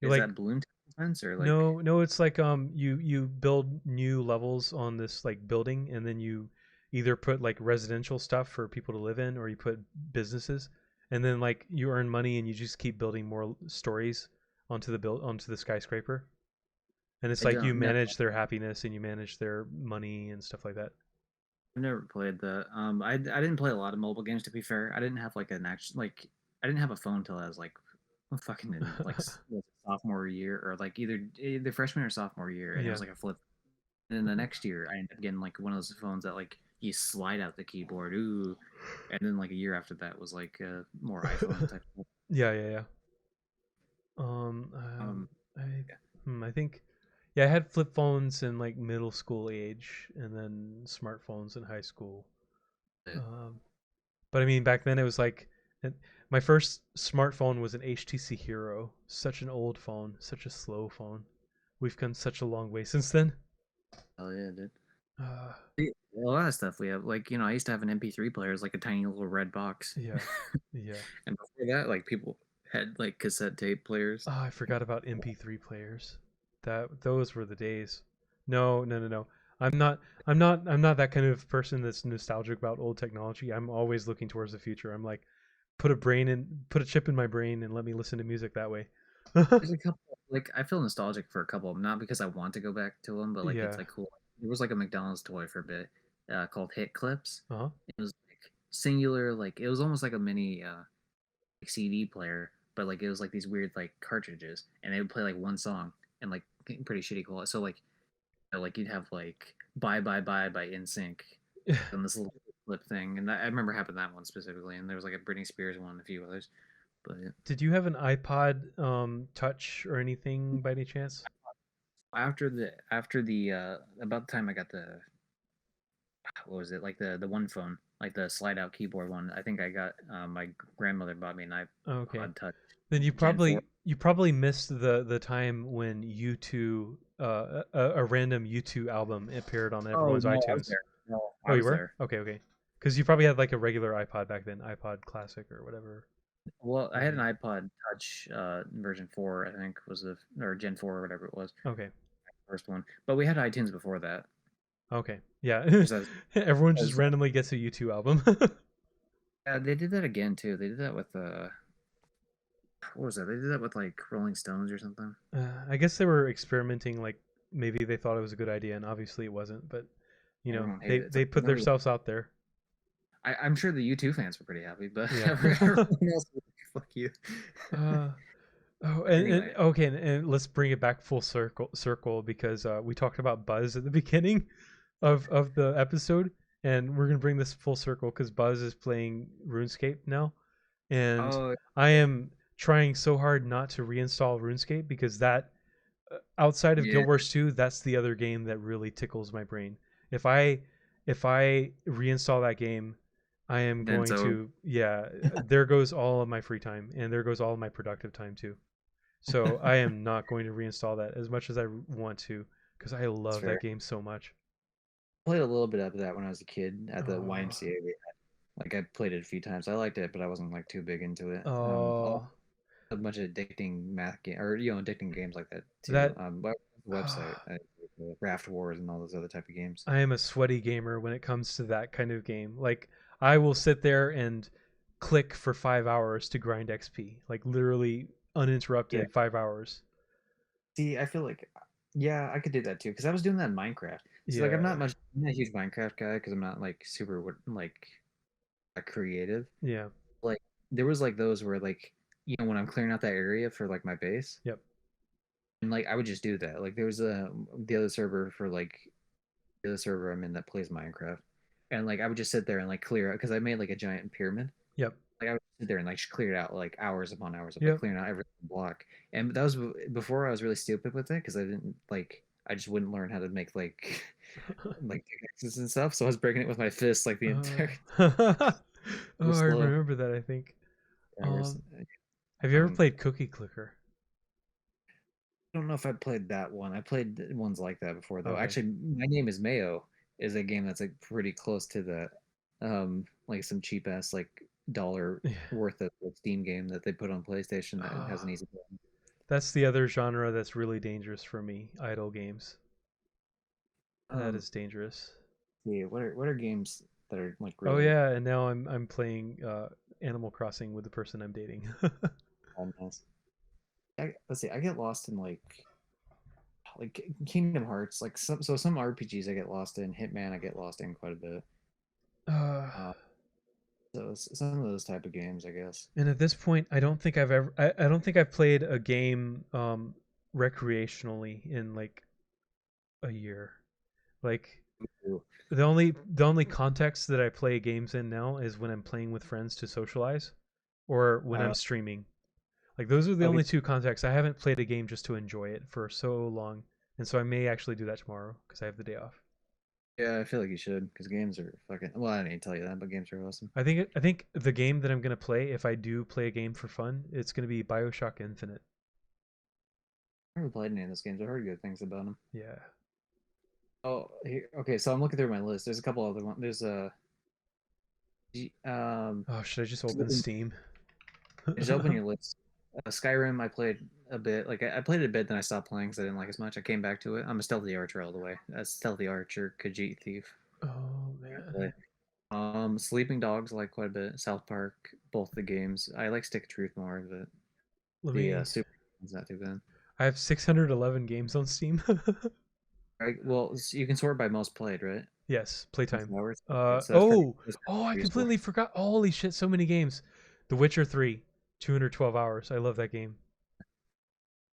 [SPEAKER 2] You're
[SPEAKER 1] Is
[SPEAKER 2] like
[SPEAKER 1] that Balloon Sense or like?
[SPEAKER 2] no, it's like you build new levels on this like building, and then you either put like residential stuff for people to live in, or you put businesses, and then like you earn money and you just keep building more stories onto the skyscraper. And it's
[SPEAKER 1] I
[SPEAKER 2] like you
[SPEAKER 1] don't never.
[SPEAKER 2] manage their happiness and you manage their money and stuff like that.
[SPEAKER 1] I've never played the. I didn't play a lot of mobile games to be fair. I didn't have like an actual like. I didn't have a phone till I was like fucking in like sophomore year or like either freshman or sophomore year, and it
[SPEAKER 2] Yeah.
[SPEAKER 1] was like a flip. And then the next year, I ended up getting like one of those phones that like you slide out the keyboard, ooh. And then like a year after that was like more iPhone type.
[SPEAKER 2] Yeah, yeah, yeah.
[SPEAKER 1] Um, yeah.
[SPEAKER 2] I think, yeah, I had flip phones in like middle school age, and then smartphones in high school. Um, but I mean, back then it was like, my first smartphone was an HTC Hero. Such an old phone, such a slow phone. We've come such a long way since then.
[SPEAKER 1] Hell yeah, dude.
[SPEAKER 2] Uh,
[SPEAKER 1] Yeah, a lot of stuff we have. Like, I used to have an MP3 player, it's like a tiny little red box.
[SPEAKER 2] yeah, yeah.
[SPEAKER 1] And before that, like people had like cassette tape players.
[SPEAKER 2] Oh, I forgot about MP3 players. Those were the days. No, no, no, no. I'm not that kind of person that's nostalgic about old technology. I'm always looking towards the future. I'm like, put a chip in my brain and let me listen to music that way.
[SPEAKER 1] There's a couple, like I feel nostalgic for a couple of them, not because I want to go back to them, but like it's
[SPEAKER 2] Yeah.
[SPEAKER 1] like cool. There was like a McDonald's toy for a bit, called Hit Clips.
[SPEAKER 2] Uh-huh.
[SPEAKER 1] It was like singular, like it was almost like a mini like CD player, but like it was like these weird like cartridges, and they would play like one song and like pretty shitty quality. So like like you'd have like Bye Bye Bye by NSYNC on this little flip thing, and I remember having that one specifically, and there was like a Britney Spears one and a few others. But yeah.
[SPEAKER 2] Did you have an iPod Touch or anything by any chance?
[SPEAKER 1] After the about the time I got the what was it, like the one phone, like the slide out keyboard one, I think I got my grandmother bought me an
[SPEAKER 2] Okay.
[SPEAKER 1] iPod Touch
[SPEAKER 2] Then
[SPEAKER 1] Gen 4.
[SPEAKER 2] you probably missed the time when U2 a random U2 album appeared on
[SPEAKER 1] Oh
[SPEAKER 2] everyone's
[SPEAKER 1] no, I was
[SPEAKER 2] iTunes.
[SPEAKER 1] there. No,
[SPEAKER 2] Oh,
[SPEAKER 1] I
[SPEAKER 2] you
[SPEAKER 1] was
[SPEAKER 2] were?
[SPEAKER 1] there.
[SPEAKER 2] Okay, okay. Because you probably had like a regular iPod back then, iPod Classic or whatever
[SPEAKER 1] Well, I
[SPEAKER 2] that
[SPEAKER 1] had an
[SPEAKER 2] name.
[SPEAKER 1] iPod Touch version 4, I think was the or Gen 4 or whatever it was,
[SPEAKER 2] Okay,
[SPEAKER 1] first one. But we had iTunes before that.
[SPEAKER 2] okay, yeah.
[SPEAKER 1] Just
[SPEAKER 2] Everyone just
[SPEAKER 1] as
[SPEAKER 2] randomly gets a U2 album.
[SPEAKER 1] they did that again too. They did that with what was that? They did that with like Rolling Stones or something.
[SPEAKER 2] I guess they were experimenting. Like maybe they thought it was a good idea, and obviously it wasn't. But
[SPEAKER 1] Everyone
[SPEAKER 2] they
[SPEAKER 1] hated it. It's
[SPEAKER 2] they
[SPEAKER 1] like
[SPEAKER 2] put themselves out there.
[SPEAKER 1] I'm sure the U2 fans were pretty happy, but
[SPEAKER 2] Yeah.
[SPEAKER 1] everyone else was like, "Fuck you."
[SPEAKER 2] uh, Oh,
[SPEAKER 1] But
[SPEAKER 2] and
[SPEAKER 1] anyway,
[SPEAKER 2] okay, and let's bring it back full circle because we talked about Buzz at the beginning of the episode, and we're gonna bring this full circle because Buzz is playing RuneScape now, and
[SPEAKER 1] oh
[SPEAKER 2] I am trying so hard not to reinstall RuneScape because that outside of
[SPEAKER 1] yeah,
[SPEAKER 2] Guild Wars 2, that's the other game that really tickles my brain. If I if I reinstall that game, I am
[SPEAKER 1] then
[SPEAKER 2] going
[SPEAKER 1] so
[SPEAKER 2] to, yeah, there goes all of my free time and there goes all of my productive time too. So I am not going to reinstall that as much as I want to because I
[SPEAKER 1] that's
[SPEAKER 2] love that
[SPEAKER 1] fair.
[SPEAKER 2] game so much.
[SPEAKER 1] Played a little bit of that when I was a kid at the
[SPEAKER 2] Oh,
[SPEAKER 1] YMCA. Like I played it a few times. I liked it, but I wasn't like too big into it.
[SPEAKER 2] oh,
[SPEAKER 1] A bunch of addicting math game or addicting games like that too.
[SPEAKER 2] that
[SPEAKER 1] Website, Raft Wars, and all those other type of games.
[SPEAKER 2] I am a sweaty gamer when it comes to that kind of game. Like I will sit there and click for 5 hours to grind XP, like literally
[SPEAKER 1] Yeah.
[SPEAKER 2] uninterrupted 5 hours.
[SPEAKER 1] See, I feel like, yeah, I could do that too because I was doing that in Minecraft. See, like
[SPEAKER 2] Yeah,
[SPEAKER 1] I'm not a huge Minecraft guy because I'm not like super like a creative.
[SPEAKER 2] yeah,
[SPEAKER 1] Like there was like those where like when I'm clearing out that area for like my base,
[SPEAKER 2] yep,
[SPEAKER 1] and like I would just do that. Like there was the other server for like the other server I'm in that plays Minecraft, and like I would just sit there and like clear out because I made like a giant pyramid.
[SPEAKER 2] yep,
[SPEAKER 1] Like I would sit there and like clear it out like hours upon hours of like
[SPEAKER 2] yep.
[SPEAKER 1] clearing out every block. And that was before I was really stupid with it because I didn't like I just wouldn't learn how to make like like pickaxes and stuff. So I was breaking it with my fists like the entire.
[SPEAKER 2] Uh, Oh, I
[SPEAKER 1] slow.
[SPEAKER 2] remember that. I think.
[SPEAKER 1] Drivers.
[SPEAKER 2] Have you ever
[SPEAKER 1] Um,
[SPEAKER 2] played Cookie Clicker?
[SPEAKER 1] I don't know if I played that one. I played ones like that before though.
[SPEAKER 2] Okay.
[SPEAKER 1] Actually, My Name is Mayo is a game that's like pretty close to that. Like some cheap ass like dollar
[SPEAKER 2] Yeah.
[SPEAKER 1] worth of like, Steam game that they put on PlayStation that has an easy play.
[SPEAKER 2] That's the other genre that's really dangerous for me. Idle games. That
[SPEAKER 1] Um,
[SPEAKER 2] is dangerous.
[SPEAKER 1] yeah, what are games that are like
[SPEAKER 2] Oh
[SPEAKER 1] really
[SPEAKER 2] yeah, and now I'm playing Animal Crossing with the person I'm dating.
[SPEAKER 1] nice? Let's see. I get lost in like Kingdom Hearts, like some RPGs I get lost in. Hitman I get lost in quite a bit.
[SPEAKER 2] uh,
[SPEAKER 1] Uh, some of those type of games, I guess.
[SPEAKER 2] and at this point, I don't think I've ever. I don't think I've played a game recreationally in like a year. Like
[SPEAKER 1] Ooh.
[SPEAKER 2] the only context that I play games in now is when I'm playing with friends to socialize, or when I'm
[SPEAKER 1] Uh,
[SPEAKER 2] streaming. Like those are the
[SPEAKER 1] okay,
[SPEAKER 2] only two contexts. I haven't played a game just to enjoy it for so long, and so I may actually do that tomorrow because I have the day off.
[SPEAKER 1] yeah, I feel like you should because games are fucking. Well, I didn't tell you that, but games are awesome.
[SPEAKER 2] I think the game that I'm gonna play, if I do play a game for fun, it's gonna be BioShock Infinite.
[SPEAKER 1] I never played any of those games. I heard good things about them.
[SPEAKER 2] Yeah.
[SPEAKER 1] Oh, okay. So I'm looking through my list. There's a couple other ones. There's a
[SPEAKER 2] Oh, should I just
[SPEAKER 1] just
[SPEAKER 2] open
[SPEAKER 1] open,
[SPEAKER 2] Steam?
[SPEAKER 1] just open your list. Skyrim, I played a bit. Like I played it a bit, then I stopped playing because I didn't like as much. I came back to it. I'm a stealthy archer all the way. A stealthy archer, Khajiit thief.
[SPEAKER 2] Oh man.
[SPEAKER 1] Sleeping Dogs I like quite a bit. South Park, both the games. I like Stick of Truth more, but
[SPEAKER 2] Let
[SPEAKER 1] the
[SPEAKER 2] me.
[SPEAKER 1] Super is not too bad.
[SPEAKER 2] I have 611 games on Steam.
[SPEAKER 1] Right, well, you can sort by most played, right?
[SPEAKER 2] Yes,
[SPEAKER 1] Most
[SPEAKER 2] playtime.
[SPEAKER 1] hours. Okay,
[SPEAKER 2] Uh
[SPEAKER 1] so
[SPEAKER 2] oh,
[SPEAKER 1] that's
[SPEAKER 2] oh, I
[SPEAKER 1] pretty useful.
[SPEAKER 2] completely forgot. Holy shit, so many games. The Witcher 3, 212 hours. I love that game.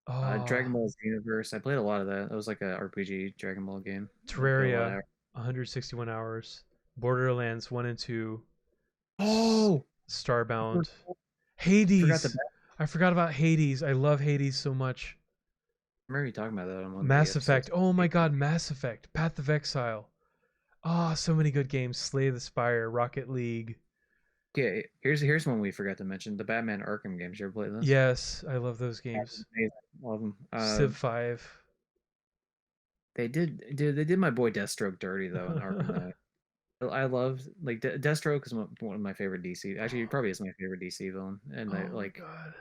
[SPEAKER 2] Oh,
[SPEAKER 1] Dragon Ball Universe. I played a lot of that. It was like a RPG Dragon Ball game. I put a lot of
[SPEAKER 2] Terraria,
[SPEAKER 1] hours.
[SPEAKER 2] 161 hours. Borderlands 1 and 2.
[SPEAKER 1] Oh,
[SPEAKER 2] Starbound.
[SPEAKER 1] forgot the.
[SPEAKER 2] Hades. I forgot about Hades. I love Hades so much.
[SPEAKER 1] I remember you talking about that on one of the
[SPEAKER 2] Mass
[SPEAKER 1] episodes.
[SPEAKER 2] Effect. Oh my god, Mass Effect. Path of Exile. Ah, so many good games. Slay the Spire, Rocket League.
[SPEAKER 1] Okay, here's one we forgot to mention. The Batman Arkham games. You ever played those?
[SPEAKER 2] Yes, I love those games.
[SPEAKER 1] Amazing. Love them.
[SPEAKER 2] Civ 5.
[SPEAKER 1] They did my boy Deathstroke dirty though in Arkham Knight. I love like Deathstroke is one of my favorite DC. Actually, he probably is my favorite DC villain, and I
[SPEAKER 2] Oh my
[SPEAKER 1] like
[SPEAKER 2] god.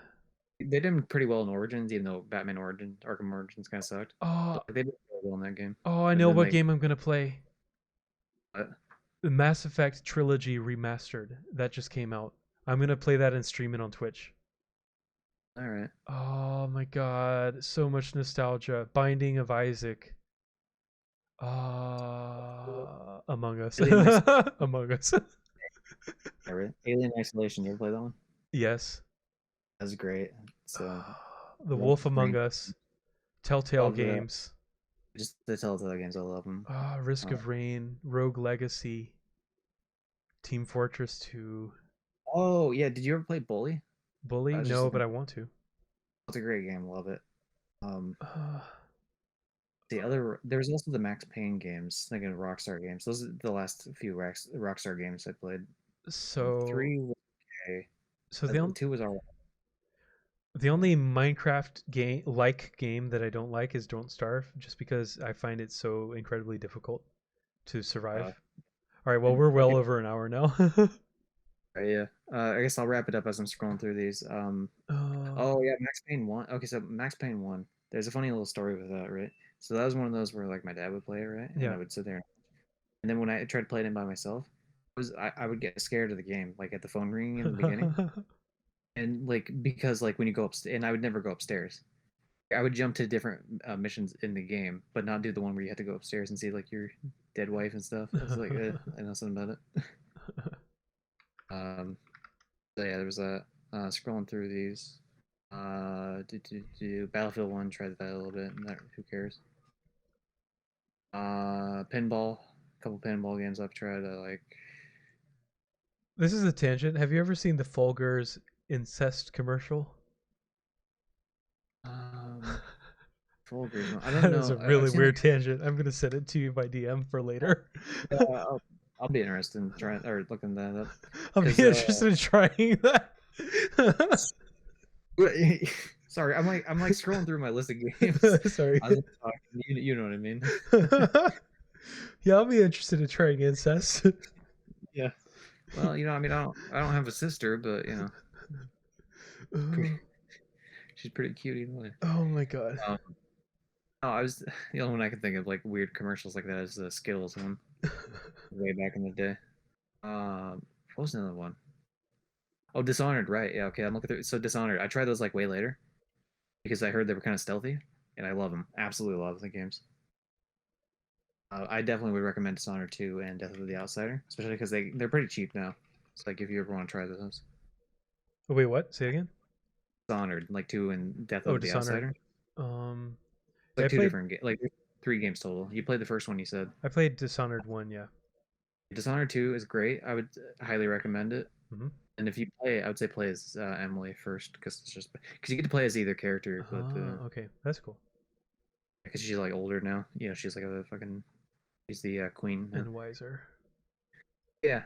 [SPEAKER 1] they did him pretty well in Origins, even though Batman Origin Arkham Origins kind of sucked.
[SPEAKER 2] Oh,
[SPEAKER 1] But they did really well in that game.
[SPEAKER 2] oh, I
[SPEAKER 1] And
[SPEAKER 2] know
[SPEAKER 1] then
[SPEAKER 2] what
[SPEAKER 1] they
[SPEAKER 2] game I'm gonna play.
[SPEAKER 1] uh,
[SPEAKER 2] The Mass Effect Trilogy Remastered. That just came out. I'm gonna play that and stream it on Twitch.
[SPEAKER 1] all right.
[SPEAKER 2] Oh my god, so much nostalgia. Binding of Isaac. Among Us.
[SPEAKER 1] Alien Isolation.
[SPEAKER 2] Among Us.
[SPEAKER 1] Alien Isolation. You ever play that one?
[SPEAKER 2] Yes.
[SPEAKER 1] That's great. So
[SPEAKER 2] The
[SPEAKER 1] love
[SPEAKER 2] Wolf Among
[SPEAKER 1] green.
[SPEAKER 2] Us. Telltale
[SPEAKER 1] Love the
[SPEAKER 2] Games.
[SPEAKER 1] just the Telltale games. I love them.
[SPEAKER 2] Risk of Rain. Rogue Legacy. Team Fortress 2.
[SPEAKER 1] Oh yeah, did you ever play Bully? I
[SPEAKER 2] Bully?
[SPEAKER 1] was just
[SPEAKER 2] No,
[SPEAKER 1] looking.
[SPEAKER 2] but I want to.
[SPEAKER 1] It's a great game. Love it. Um,
[SPEAKER 2] Uh,
[SPEAKER 1] there's also the Max Payne games. Thinking of Rockstar games. Those are the last few Rockstar games I played.
[SPEAKER 2] so,
[SPEAKER 1] Three was okay.
[SPEAKER 2] so the
[SPEAKER 1] Two was alright.
[SPEAKER 2] the only Minecraft game that I don't like is Don't Starve, just because I find it so incredibly difficult to survive.
[SPEAKER 1] Uh,
[SPEAKER 2] All right, well we're well
[SPEAKER 1] okay,
[SPEAKER 2] over an hour now.
[SPEAKER 1] yeah. I guess I'll wrap it up as I'm scrolling through these.
[SPEAKER 2] uh,
[SPEAKER 1] Oh yeah, Max Payne one. Okay, so Max Payne one. There's a funny little story with that, right? So that was one of those where like my dad would play it, right, and
[SPEAKER 2] yeah.
[SPEAKER 1] I would sit there, and then when I tried playing it by myself, I would get scared of the game, like at the phone ringing in the beginning, and like because like when you go upstairs, and I would never go upstairs. I would jump to different missions in the game, but not do the one where you have to go upstairs and see like your dead wife and stuff. I was like, I know something about it. So yeah, there was a scrolling through these. Battlefield One. Tried that a little bit. Not, who cares? Pinball. A couple pinball games I've tried. I like.
[SPEAKER 2] This is a tangent. Have you ever seen the Folgers incest commercial?
[SPEAKER 1] Um, Folgers. I don't
[SPEAKER 2] That is a
[SPEAKER 1] know.
[SPEAKER 2] really
[SPEAKER 1] I've seen like
[SPEAKER 2] weird tangent. I'm gonna send it to you by DM for later.
[SPEAKER 1] yeah, I'll be interested in trying or looking that up
[SPEAKER 2] I'll be
[SPEAKER 1] because
[SPEAKER 2] interested in trying that.
[SPEAKER 1] sorry, I'm like scrolling through my list of games.
[SPEAKER 2] Sorry.
[SPEAKER 1] I was talking, you know what I mean?
[SPEAKER 2] Yeah, I'll be interested in trying incest.
[SPEAKER 1] Yeah. Well, you know, I mean, I don't have a sister, but you know, pretty, she's pretty cute either way.
[SPEAKER 2] Oh my god.
[SPEAKER 1] Um, oh, I was the only one I can think of like weird commercials like that is the Skittles one way back in the day. What was another one? Oh, Dishonored, right? Yeah, okay. I'm looking through. So Dishonored, I tried those like way later because I heard they were kind of stealthy, and I love them. Absolutely love the games. I definitely would recommend Dishonored 2 and Death of the Outsider, especially because they're pretty cheap now. It's like if you ever want to try those.
[SPEAKER 2] Oh, wait, what? Say it again.
[SPEAKER 1] Dishonored, like 2 and Death
[SPEAKER 2] Oh,
[SPEAKER 1] of the
[SPEAKER 2] Dishonored.
[SPEAKER 1] Outsider. It's
[SPEAKER 2] Yeah,
[SPEAKER 1] like two different like there's 3 games total. You played the first one, you said.
[SPEAKER 2] I played Dishonored 1, yeah.
[SPEAKER 1] Dishonored 2 is great. I would highly recommend it.
[SPEAKER 2] Mm-hmm.
[SPEAKER 1] And if you play, I would say play as Emily first because it's just because you get to play as either character, but
[SPEAKER 2] Okay, that's cool.
[SPEAKER 1] because she's like older now, you know, she's like a fucking she's the queen.
[SPEAKER 2] And wiser.
[SPEAKER 1] Yeah.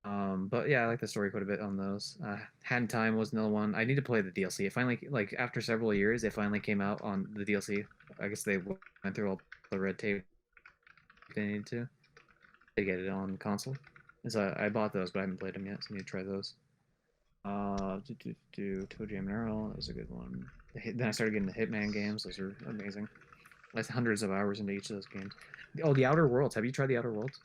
[SPEAKER 1] But yeah, I like the story quite a bit on those. Hand Time was another one. I need to play the DLC. It finally, like after several years, it finally came out on the DLC. I guess they went through all the red tape they needed to get it on console. And so I bought those, but I haven't played them yet, so I need to try those. Toe Jam and Earl, that was a good one. Then I started getting the Hitman games. Those are amazing. Like hundreds of hours into each of those games. Oh, the Outer Worlds. Have you tried the Outer Worlds?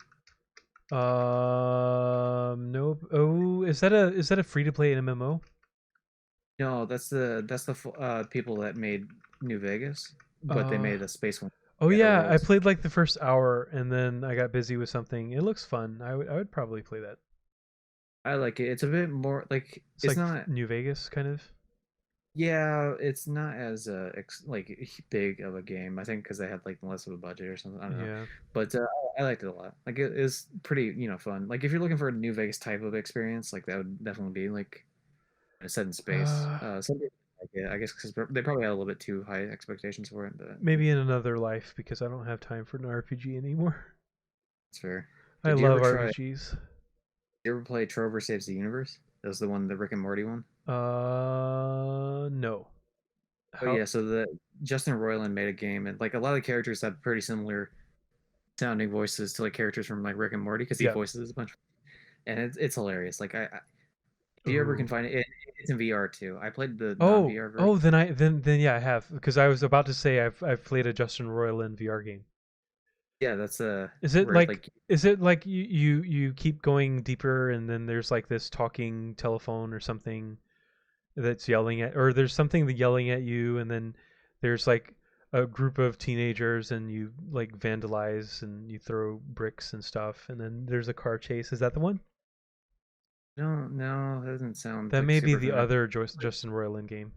[SPEAKER 2] Nope. Oh, is that a free to play MMO?
[SPEAKER 1] No, that's the people that made New Vegas, but they made a space one.
[SPEAKER 2] Oh
[SPEAKER 1] The Outer
[SPEAKER 2] yeah, I
[SPEAKER 1] Worlds.
[SPEAKER 2] played like the first hour and then I got busy with something. It looks fun. I would probably play that.
[SPEAKER 1] I like it. It's a bit more like
[SPEAKER 2] It's
[SPEAKER 1] it's
[SPEAKER 2] like
[SPEAKER 1] not.
[SPEAKER 2] New Vegas kind of.
[SPEAKER 1] Yeah, it's not as like big of a game. I think because they had like less of a budget or something. I don't know,
[SPEAKER 2] Yeah.
[SPEAKER 1] but I liked it a lot. Like it is pretty, you know, fun. Like if you're looking for a New Vegas type of experience, like that would definitely be like set in space.
[SPEAKER 2] Uh,
[SPEAKER 1] Some people like it, I guess, because they probably had a little bit too high expectations for it, but
[SPEAKER 2] maybe in another life because I don't have time for an RPG anymore.
[SPEAKER 1] it's fair.
[SPEAKER 2] I
[SPEAKER 1] Did you
[SPEAKER 2] love
[SPEAKER 1] ever try?
[SPEAKER 2] RPGs.
[SPEAKER 1] You ever play Trover Saves the Universe? That was the one, the Rick and Morty one.
[SPEAKER 2] No.
[SPEAKER 1] Oh
[SPEAKER 2] How?
[SPEAKER 1] yeah, so the Justin Roiland made a game, and like a lot of the characters have pretty similar sounding voices to like characters from like Rick and Morty because he
[SPEAKER 2] Yeah.
[SPEAKER 1] voices a bunch, and it's hilarious. Like if you ever can
[SPEAKER 2] Ooh.
[SPEAKER 1] find it, it's in VR too. I played the non
[SPEAKER 2] Oh,
[SPEAKER 1] VR version.
[SPEAKER 2] oh, then yeah, I have because I was about to say I've played a Justin Roiland VR game.
[SPEAKER 1] Yeah, that's
[SPEAKER 2] Is it
[SPEAKER 1] where
[SPEAKER 2] like
[SPEAKER 1] like
[SPEAKER 2] is it like you keep going deeper and then there's like this talking telephone or something that's yelling at or there's something that yelling at you and then there's like a group of teenagers and you like vandalize and you throw bricks and stuff and then there's a car chase. Is that the one?
[SPEAKER 1] no, that doesn't sound
[SPEAKER 2] That
[SPEAKER 1] like
[SPEAKER 2] may be
[SPEAKER 1] super
[SPEAKER 2] the
[SPEAKER 1] familiar.
[SPEAKER 2] other Justin Roiland game.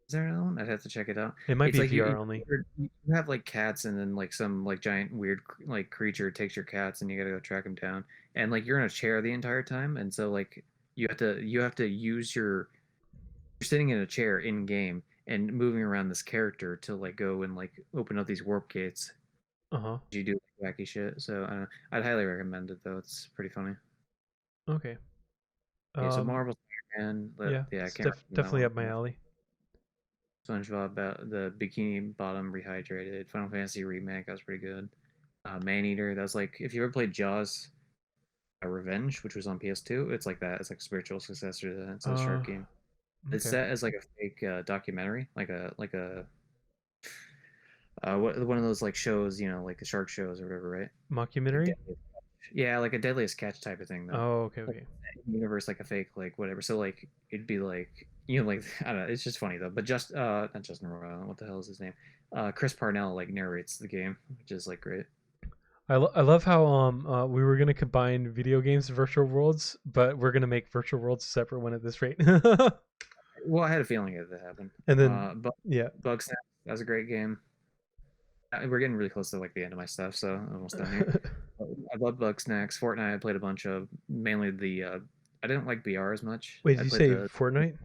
[SPEAKER 1] Is there another one? I'd have to check it out.
[SPEAKER 2] It might
[SPEAKER 1] It's
[SPEAKER 2] be
[SPEAKER 1] like
[SPEAKER 2] VR only.
[SPEAKER 1] you have like cats, and then like some like giant weird like creature takes your cats, and you gotta go track them down. And like you're in a chair the entire time, and so like you have to use your you're sitting in a chair in game and moving around this character to like go and like open up these warp gates.
[SPEAKER 2] Uh-huh.
[SPEAKER 1] You do like, wacky shit. So I'd highly recommend it though. It's pretty funny.
[SPEAKER 2] Okay.
[SPEAKER 1] Okay, so Marvel Spider-Man,
[SPEAKER 2] Yeah,
[SPEAKER 1] yeah, I
[SPEAKER 2] it's
[SPEAKER 1] can't recommend that
[SPEAKER 2] definitely
[SPEAKER 1] one
[SPEAKER 2] up my
[SPEAKER 1] enough.
[SPEAKER 2] alley.
[SPEAKER 1] SpongeBob about the Bikini Bottom rehydrated. Final Fantasy remake, that was pretty good. Maneater, that was like if you ever played Jaws Revenge, which was on PS2, it's like that. It's like a spiritual successor to that. It's a
[SPEAKER 2] Uh,
[SPEAKER 1] shark game. It's
[SPEAKER 2] okay.
[SPEAKER 1] set as like a fake documentary, like a one of those like shows, you know, like the shark shows or whatever, right? Like
[SPEAKER 2] Mockumentary?
[SPEAKER 1] Deadliest Catch. Yeah, like a Deadliest Catch type of thing though.
[SPEAKER 2] Oh, okay,
[SPEAKER 1] Like
[SPEAKER 2] okay.
[SPEAKER 1] universe, like a fake, like whatever. So like it'd be like you know, like I don't know. It's just funny though. But just not Justin Roiland. What the hell is his name? Chris Parnell like narrates the game, which is like great.
[SPEAKER 2] I love how we were gonna combine video games and virtual worlds, but we're gonna make virtual worlds a separate one at this rate.
[SPEAKER 1] Well, I had a feeling it would happen.
[SPEAKER 2] And then
[SPEAKER 1] But
[SPEAKER 2] yeah.
[SPEAKER 1] Bugsnax, that was a great game. We're getting really close to like the end of my stuff, so I'm almost done here. I love Bugsnax. Fortnite, I played a bunch of mainly the. I didn't like BR as much.
[SPEAKER 2] Wait, did
[SPEAKER 1] I
[SPEAKER 2] you
[SPEAKER 1] played
[SPEAKER 2] say
[SPEAKER 1] the
[SPEAKER 2] Fortnite?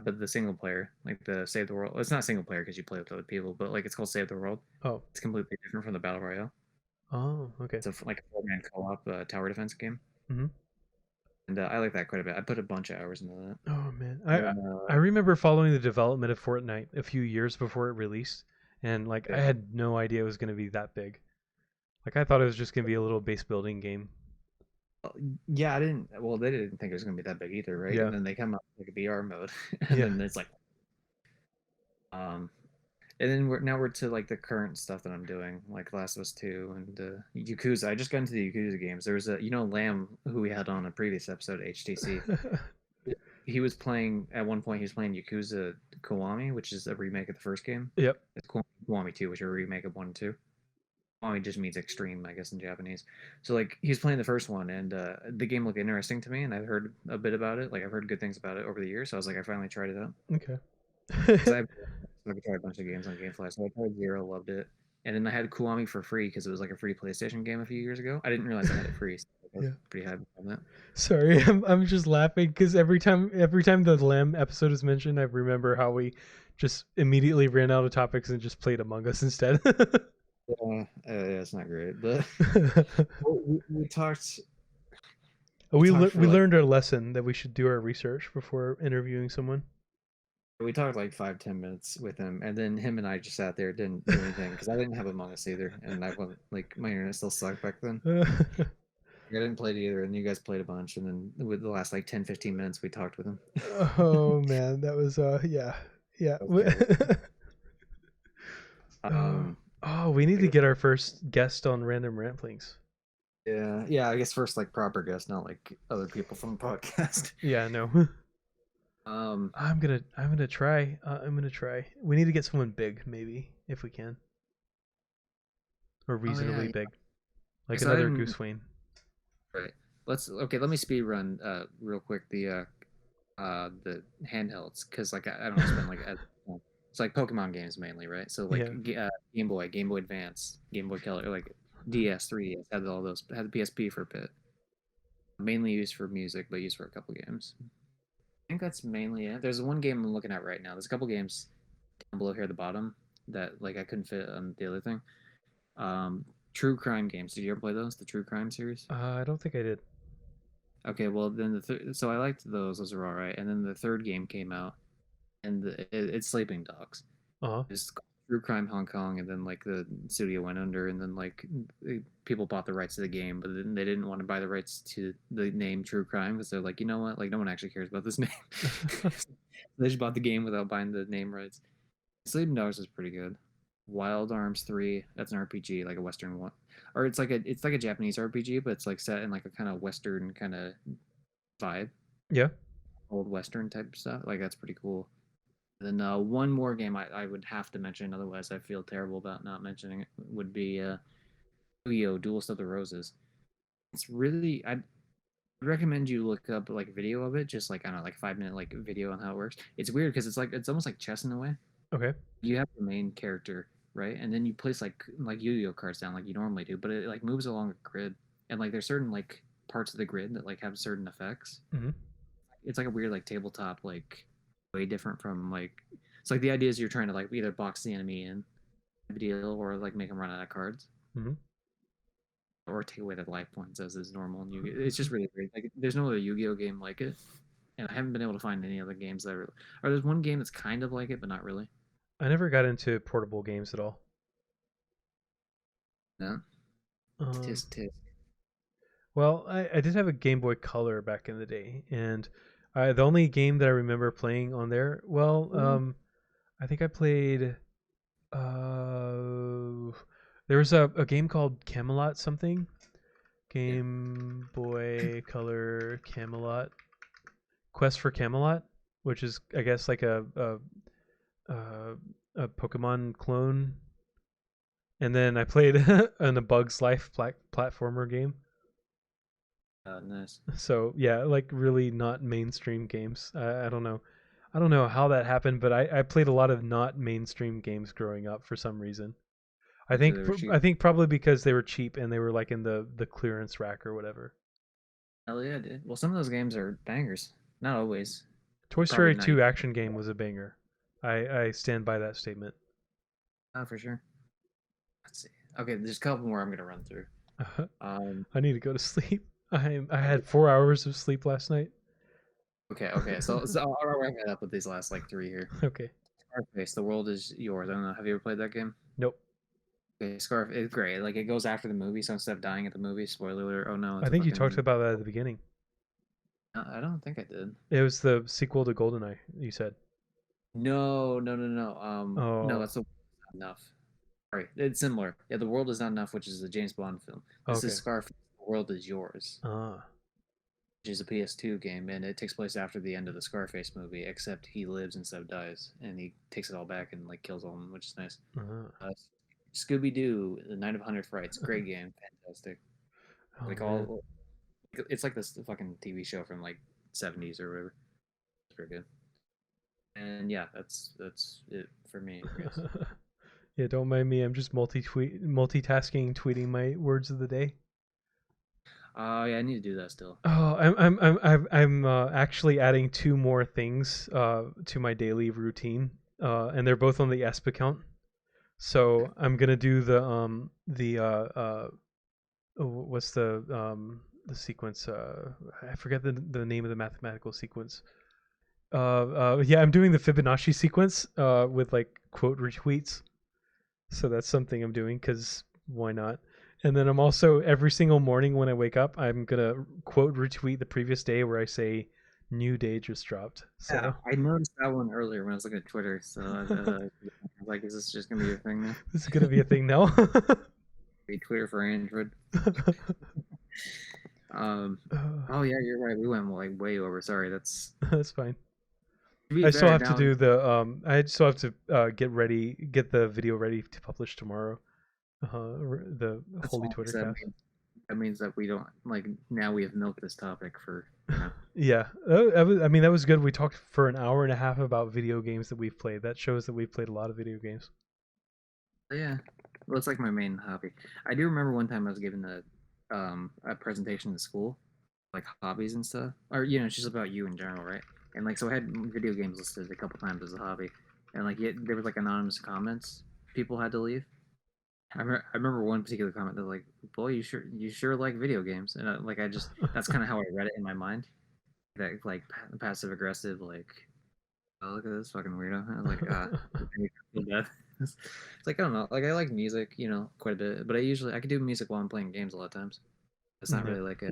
[SPEAKER 1] but the single player, like the Save the World. It's not single player because you play with other people, but like it's called Save the World.
[SPEAKER 2] Oh,
[SPEAKER 1] It's completely different from the Battle Royale.
[SPEAKER 2] Oh, okay.
[SPEAKER 1] It's like a four-man co-op tower defense game,
[SPEAKER 2] Hmm.
[SPEAKER 1] and I like that quite a bit. I put a bunch of hours into that.
[SPEAKER 2] Oh man,
[SPEAKER 1] And
[SPEAKER 2] I
[SPEAKER 1] then,
[SPEAKER 2] I remember following the development of Fortnite a few years before it released, and like I
[SPEAKER 1] yeah.
[SPEAKER 2] had no idea it was going to be that big. Like I thought it was just going to be a little base building game.
[SPEAKER 1] Yeah, I didn't. Well, they didn't think it was gonna be that big either, right? And
[SPEAKER 2] Yeah,
[SPEAKER 1] then they come up with like a VR mode, and
[SPEAKER 2] yeah.
[SPEAKER 1] then it's like, um, and then we're to like the current stuff that I'm doing, like Last of Us 2 and Yakuza. I just got into the Yakuza games. There was a Lamb who we had on a previous episode, HTC. He was playing at one point. He was playing Yakuza Kiwami, which is a remake of the first game.
[SPEAKER 2] Yep.
[SPEAKER 1] It's Kiwami 2, which is a remake of 1 and 2. Kiwami just means extreme, I guess, in Japanese. So like he was playing the first one, and the game looked interesting to me, and I've heard a bit about it. Like I've heard good things about it over the years. So I was like, I finally tried it out.
[SPEAKER 2] Okay.
[SPEAKER 1] Because I've tried a bunch of games on GameFly. So I tried Zero, loved it, and then I had Kiwami for free because it was like a free PlayStation game a few years ago. I didn't realize I had it free. So I was
[SPEAKER 2] Yeah.
[SPEAKER 1] pretty happy about that.
[SPEAKER 2] Sorry, I'm just laughing because every time the Lamb episode is mentioned, I remember how we just immediately ran out of topics and just played Among Us instead.
[SPEAKER 1] Yeah, it's not great, but we talked. We
[SPEAKER 2] we
[SPEAKER 1] talked
[SPEAKER 2] le-
[SPEAKER 1] for
[SPEAKER 2] we
[SPEAKER 1] like
[SPEAKER 2] learned our lesson that we should do our research before interviewing someone.
[SPEAKER 1] we talked like 5-10 minutes with him, and then him and I just sat there, didn't do anything because I didn't have Among Us either, and I wasn't like my internet still sucked back then. I didn't play it either, and you guys played a bunch, and then with the last like 10-15 minutes, we talked with him.
[SPEAKER 2] Oh man, that was yeah, yeah.
[SPEAKER 1] That was terrible.
[SPEAKER 2] Oh,
[SPEAKER 1] Um,
[SPEAKER 2] oh, we need
[SPEAKER 1] I
[SPEAKER 2] to
[SPEAKER 1] guess,
[SPEAKER 2] get our first guest on Random Ramblings.
[SPEAKER 1] yeah. I guess first like proper guest, not like other people from the podcast.
[SPEAKER 2] Yeah, no.
[SPEAKER 1] Um,
[SPEAKER 2] I'm gonna try. I'm gonna try. We need to get someone big, maybe, if we can, or
[SPEAKER 1] oh yeah,
[SPEAKER 2] reasonably big, like
[SPEAKER 1] so I
[SPEAKER 2] another
[SPEAKER 1] didn't.
[SPEAKER 2] Goose Wayne.
[SPEAKER 1] Right. Let me speed run real quick the handhelds because like I don't spend like it's like Pokemon games mainly, right? So like
[SPEAKER 2] Yeah.
[SPEAKER 1] Game Boy Advance, Game Boy Color, like DS, 3DS had all those. Had the PSP for a bit, mainly used for music, but used for a couple games. I think that's mainly it. There's one game I'm looking at right now. There's a couple games down below here at the bottom that like I couldn't fit on the other thing. Um, True crime games. Did you ever play those? The True Crime series?
[SPEAKER 2] I don't think I did.
[SPEAKER 1] Okay, well then so I liked those. Those are all right. And then the third game came out, and it's Sleeping Dogs.
[SPEAKER 2] Uh huh.
[SPEAKER 1] It's called True Crime Hong Kong, and then like the studio went under, and then like people bought the rights to the game, but then they didn't want to buy the rights to the name True Crime because they're like, you know what, like no one actually cares about this name. They just bought the game without buying the name rights. Sleeping Dogs is pretty good. Wild Arms 3, that's an RPG, like a Western one, or it's like a Japanese RPG, but it's like set in like a kind of Western kind of vibe,
[SPEAKER 2] Yeah.
[SPEAKER 1] old Western type stuff. Like that's pretty cool. Then one more game I would have to mention, otherwise I feel terrible about not mentioning it, would be Yu-Gi-Oh! Duelist of the Roses. It's really I'd recommend you look up like video of it, just like I don't know, like 5 minute like video on how it works. It's weird because it's almost like chess in a way.
[SPEAKER 2] Okay.
[SPEAKER 1] You have the main character, right? And then you place like Yu-Gi-Oh cards down like you normally do, but it like moves along a grid, and like there's certain like parts of the grid that like have certain effects.
[SPEAKER 2] Hmm.
[SPEAKER 1] It's like a weird like tabletop like way different from like it's like the idea is you're trying to like either box the enemy in deal or like make them run out of cards
[SPEAKER 2] Hmm.
[SPEAKER 1] or take away their life points as is normal in Yu-Gi-Oh. It's just really weird. Like there's no other Yu-Gi-Oh game like it, and I haven't been able to find any other games that are. Or there's one game that's kind of like it, but not really.
[SPEAKER 2] I never got into portable games at all.
[SPEAKER 1] No,
[SPEAKER 2] Um,
[SPEAKER 1] tisk tisk.
[SPEAKER 2] well, I did have a Game Boy Color back in the day, and the only game that I remember playing on there, well, I think I played. Uh, there was a game called Camelot something.
[SPEAKER 1] Yeah.
[SPEAKER 2] Game Boy Color Camelot. Quest for Camelot, which is I guess like a Pokemon clone. And then I played in a Bugs Life platformer game.
[SPEAKER 1] Nice.
[SPEAKER 2] So yeah, like really not mainstream games. I don't know. I don't know how that happened, but I played a lot of not mainstream games growing up for some reason. I
[SPEAKER 1] Because
[SPEAKER 2] think
[SPEAKER 1] they were cheap.
[SPEAKER 2] I think probably because they were cheap and they were like in the clearance rack or whatever.
[SPEAKER 1] Hell yeah, dude. Well, some of those games are bangers. Not always.
[SPEAKER 2] Toy
[SPEAKER 1] Probably
[SPEAKER 2] Story
[SPEAKER 1] not.
[SPEAKER 2] 2 action game was a banger. I stand by that statement.
[SPEAKER 1] Not for sure. Let's see. Okay, there's a couple more I'm gonna run through.
[SPEAKER 2] Uh,
[SPEAKER 1] Um,
[SPEAKER 2] I need to go to sleep. I
[SPEAKER 1] okay,
[SPEAKER 2] had 4 hours of sleep last night.
[SPEAKER 1] okay. So I'll wrap it up with these last like three here.
[SPEAKER 2] Okay.
[SPEAKER 1] Scarface, The World Is Yours. I don't know. Have you ever played that game?
[SPEAKER 2] Nope.
[SPEAKER 1] Okay, Scarf is great. Like it goes after the movie, so instead of dying at the movie, spoiler alert. Oh no,
[SPEAKER 2] I
[SPEAKER 1] it's a
[SPEAKER 2] think you talked
[SPEAKER 1] fucking.
[SPEAKER 2] about that at the beginning.
[SPEAKER 1] I don't think I did.
[SPEAKER 2] It was the sequel to GoldenEye, you said.
[SPEAKER 1] No. No,
[SPEAKER 2] Oh,
[SPEAKER 1] that's the not enough. Sorry, it's similar. Yeah, The World Is Not Enough, which is the James Bond film. This is
[SPEAKER 2] okay.
[SPEAKER 1] Scarface. The World Is Yours,
[SPEAKER 2] Ah.
[SPEAKER 1] which is a PS2 game, and it takes place after the end of the Scarface movie, except he lives instead of dies, and he takes it all back and like kills all of them, which is nice.
[SPEAKER 2] Ah.
[SPEAKER 1] Uh, Scooby Doo, The Night of 100 Frights, great game, fantastic.
[SPEAKER 2] Oh
[SPEAKER 1] Like
[SPEAKER 2] man.
[SPEAKER 1] all, it's like this fucking TV show from like '70s or whatever. It's pretty good. And yeah, that's it for me, I guess.
[SPEAKER 2] Yeah, don't mind me. I'm just multitasking, tweeting my words of the day.
[SPEAKER 1] Oh yeah, I need to do that still.
[SPEAKER 2] Oh, I'm actually adding two more things to my daily routine, and they're both on the ESP account.
[SPEAKER 1] Okay.
[SPEAKER 2] So I'm gonna do what's the sequence? I forget the name of the mathematical sequence. Yeah, I'm doing the Fibonacci sequence with like quote retweets. So that's something I'm doing because why not? And then I'm also every single morning when I wake up, I'm gonna quote retweet the previous day where I say new day just dropped.
[SPEAKER 1] Yeah,
[SPEAKER 2] So
[SPEAKER 1] I noticed that one earlier when I was looking at Twitter. So I was like, is this just gonna be your thing now?
[SPEAKER 2] this is gonna be a thing now.
[SPEAKER 1] Be Twitter for Android. Um. Oh yeah, you're right. We went like way over. Sorry. That's
[SPEAKER 2] That's fine.
[SPEAKER 1] to be
[SPEAKER 2] I still
[SPEAKER 1] fair
[SPEAKER 2] have to
[SPEAKER 1] now.
[SPEAKER 2] do the I still have to get the video ready to publish tomorrow. The
[SPEAKER 1] That's
[SPEAKER 2] Holy
[SPEAKER 1] fine
[SPEAKER 2] Twitter
[SPEAKER 1] because
[SPEAKER 2] cast.
[SPEAKER 1] that means that we don't like now we have milked this topic for you know.
[SPEAKER 2] Yeah, I mean that was good. We talked for an hour and a half about video games that we've played. That shows that we've played a lot of video games.
[SPEAKER 1] Yeah, well, it's like my main hobby. I do remember one time I was given a presentation in school, like hobbies and stuff, or it's just about you in general, right? And like so I had video games listed a couple times as a hobby, and like there was like anonymous comments people had to leave. I remember one particular comment that was like, "Boy, you sure like video games," and like I just that's kind of how I read it in my mind. That like passive aggressive, like, oh look at this fucking weirdo. I was like, it's like I don't know, like I like music, quite a bit, but I could do music while I'm playing games a lot of times. It's not
[SPEAKER 2] Yeah,
[SPEAKER 1] really like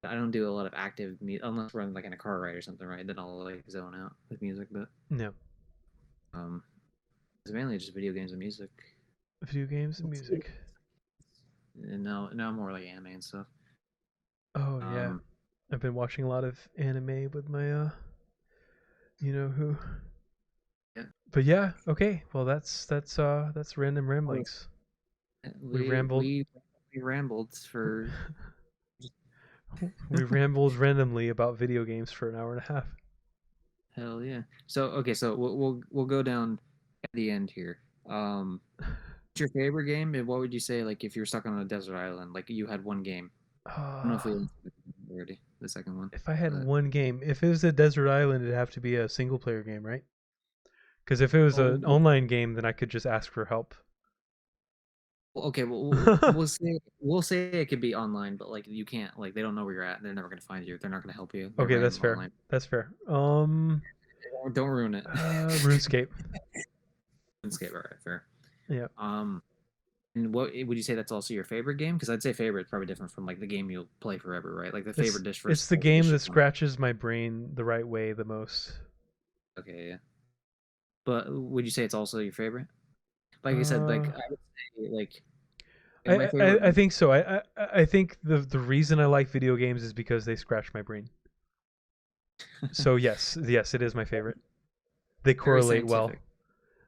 [SPEAKER 1] I don't do a lot of active music unless we're like in a car ride or something, right? Then I'll like zone out with music, but
[SPEAKER 2] yeah.
[SPEAKER 1] um, it's mainly just video games and music.
[SPEAKER 2] Video games and music.
[SPEAKER 1] And now more like anime and stuff.
[SPEAKER 2] Oh yeah,
[SPEAKER 1] Um,
[SPEAKER 2] I've been watching a lot of anime with my you know who.
[SPEAKER 1] yeah,
[SPEAKER 2] But yeah, okay. Well, that's random ramblings. We
[SPEAKER 1] we
[SPEAKER 2] rambled.
[SPEAKER 1] we we rambled for
[SPEAKER 2] We rambled randomly about video games for an hour and a half.
[SPEAKER 1] hell yeah. So okay, so we'll go down at the end here. What's your favorite game, and what would you say like if you were stuck on a desert island, like you had one game? I don't know if we
[SPEAKER 2] Uh,
[SPEAKER 1] answered it already, the second one,
[SPEAKER 2] if I had
[SPEAKER 1] but
[SPEAKER 2] one game, if it was a desert island, it'd have to be a single player game, right? Because if it was
[SPEAKER 1] oh,
[SPEAKER 2] an online game, then I could just ask for help.
[SPEAKER 1] okay. Well, we'll say it could be online, but like you can't like they don't know where you're at. They're never gonna find you. They're not gonna help you. They're
[SPEAKER 2] Okay, that's
[SPEAKER 1] random
[SPEAKER 2] fair.
[SPEAKER 1] online.
[SPEAKER 2] That's fair.
[SPEAKER 1] Don't ruin it.
[SPEAKER 2] RuneScape.
[SPEAKER 1] Runescape, all right, fair.
[SPEAKER 2] Yeah.
[SPEAKER 1] Um, and what would you say that's also your favorite game? Because I'd say favorite is probably different from like the game you'll play forever, right? Like the
[SPEAKER 2] It's
[SPEAKER 1] favorite dish versus
[SPEAKER 2] it's the
[SPEAKER 1] favorite
[SPEAKER 2] game
[SPEAKER 1] dish you
[SPEAKER 2] that
[SPEAKER 1] want.
[SPEAKER 2] scratches my brain the right way the most.
[SPEAKER 1] Okay, yeah. But would you say it's also your favorite? Like I said, like
[SPEAKER 2] Uh,
[SPEAKER 1] I would say like my
[SPEAKER 2] I
[SPEAKER 1] favorite.
[SPEAKER 2] think so. I think the reason I like video games is because they scratch my brain. So yes, it is my favorite. They
[SPEAKER 1] Very
[SPEAKER 2] correlate well.
[SPEAKER 1] scientific.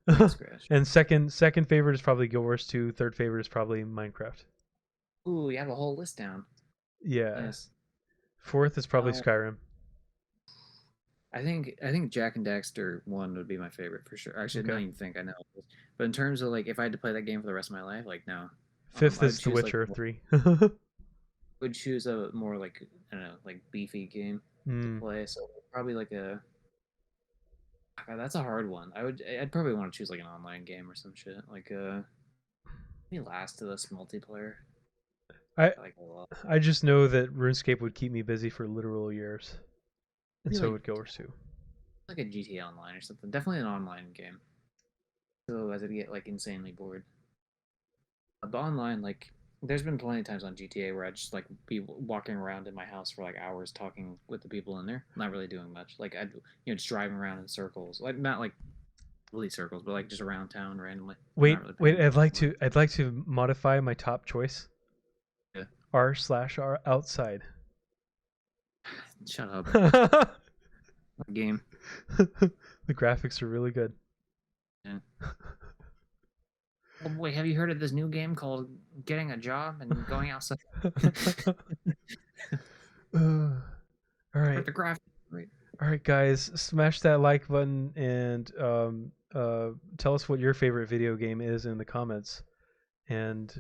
[SPEAKER 1] Brain scratch.
[SPEAKER 2] And second favorite is probably Guild Wars 2. Third favorite is probably Minecraft.
[SPEAKER 1] Ooh, you have a whole list down.
[SPEAKER 2] Yeah.
[SPEAKER 1] Nice.
[SPEAKER 2] Fourth is probably
[SPEAKER 1] Uh,
[SPEAKER 2] Skyrim.
[SPEAKER 1] I think Jack and Daxter one would be my favorite for sure. Actually,
[SPEAKER 2] Okay.
[SPEAKER 1] not even think I know. But in terms of like if I had to play that game for the rest of my life, like no.
[SPEAKER 2] Fifth
[SPEAKER 1] I would
[SPEAKER 2] is The
[SPEAKER 1] choose like
[SPEAKER 2] Witcher 3.
[SPEAKER 1] would choose a more like I don't know like beefy game to
[SPEAKER 2] Mm.
[SPEAKER 1] play. So probably like a God, that's a hard one. I'd probably want to choose like an online game or some shit like. Maybe Last of Us multiplayer.
[SPEAKER 2] I
[SPEAKER 1] I like a lot.
[SPEAKER 2] I just know that RuneScape would keep me busy for literal years, and
[SPEAKER 1] Maybe
[SPEAKER 2] so
[SPEAKER 1] like
[SPEAKER 2] would Guild Wars 2.
[SPEAKER 1] like a GTA Online or something. Definitely an online game. So as I get like insanely bored. But online, like there's been plenty of times on GTA where I just like be walking around in my house for like hours talking with the people in there, not really doing much. Like I, just driving around in circles, like not like really circles, but like just around town randomly.
[SPEAKER 2] Wait,
[SPEAKER 1] Not really
[SPEAKER 2] wait.
[SPEAKER 1] paying attention.
[SPEAKER 2] I'd like to modify my top choice.
[SPEAKER 1] Yeah.
[SPEAKER 2] R/R outside.
[SPEAKER 1] Shut up.
[SPEAKER 2] The
[SPEAKER 1] Game.
[SPEAKER 2] graphics are really good.
[SPEAKER 1] Yeah. Oh boy, have you heard of this new game called Getting a Job and Going Outside?
[SPEAKER 2] All right,
[SPEAKER 1] The graphics, right?
[SPEAKER 2] all right, guys, smash that like button and tell us what your favorite video game is in the comments. And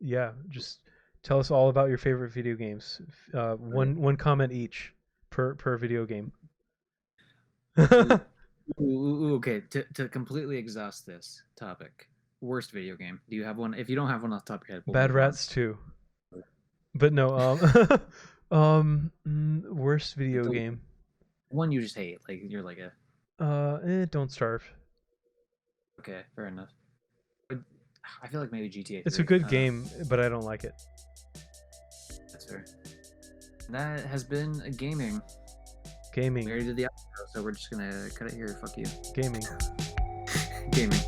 [SPEAKER 2] yeah, just tell us all about your favorite video games. One comment each per video game.
[SPEAKER 1] Okay, to completely exhaust this topic, worst video game. Do you have one? If you don't have one off the top of your head, we'll
[SPEAKER 2] Bad
[SPEAKER 1] move on.
[SPEAKER 2] Rats 2. But no, worst video game.
[SPEAKER 1] One you just hate, like you're like a.
[SPEAKER 2] Don't Starve.
[SPEAKER 1] Okay, fair enough. But I feel like maybe GTA 3.
[SPEAKER 2] It's a good game, but I don't like it.
[SPEAKER 1] That's fair. That has been a gaming.
[SPEAKER 2] Gaming.
[SPEAKER 1] We already did the outro, so we're just gonna cut it here. Fuck you.
[SPEAKER 2] Gaming.
[SPEAKER 1] Gaming.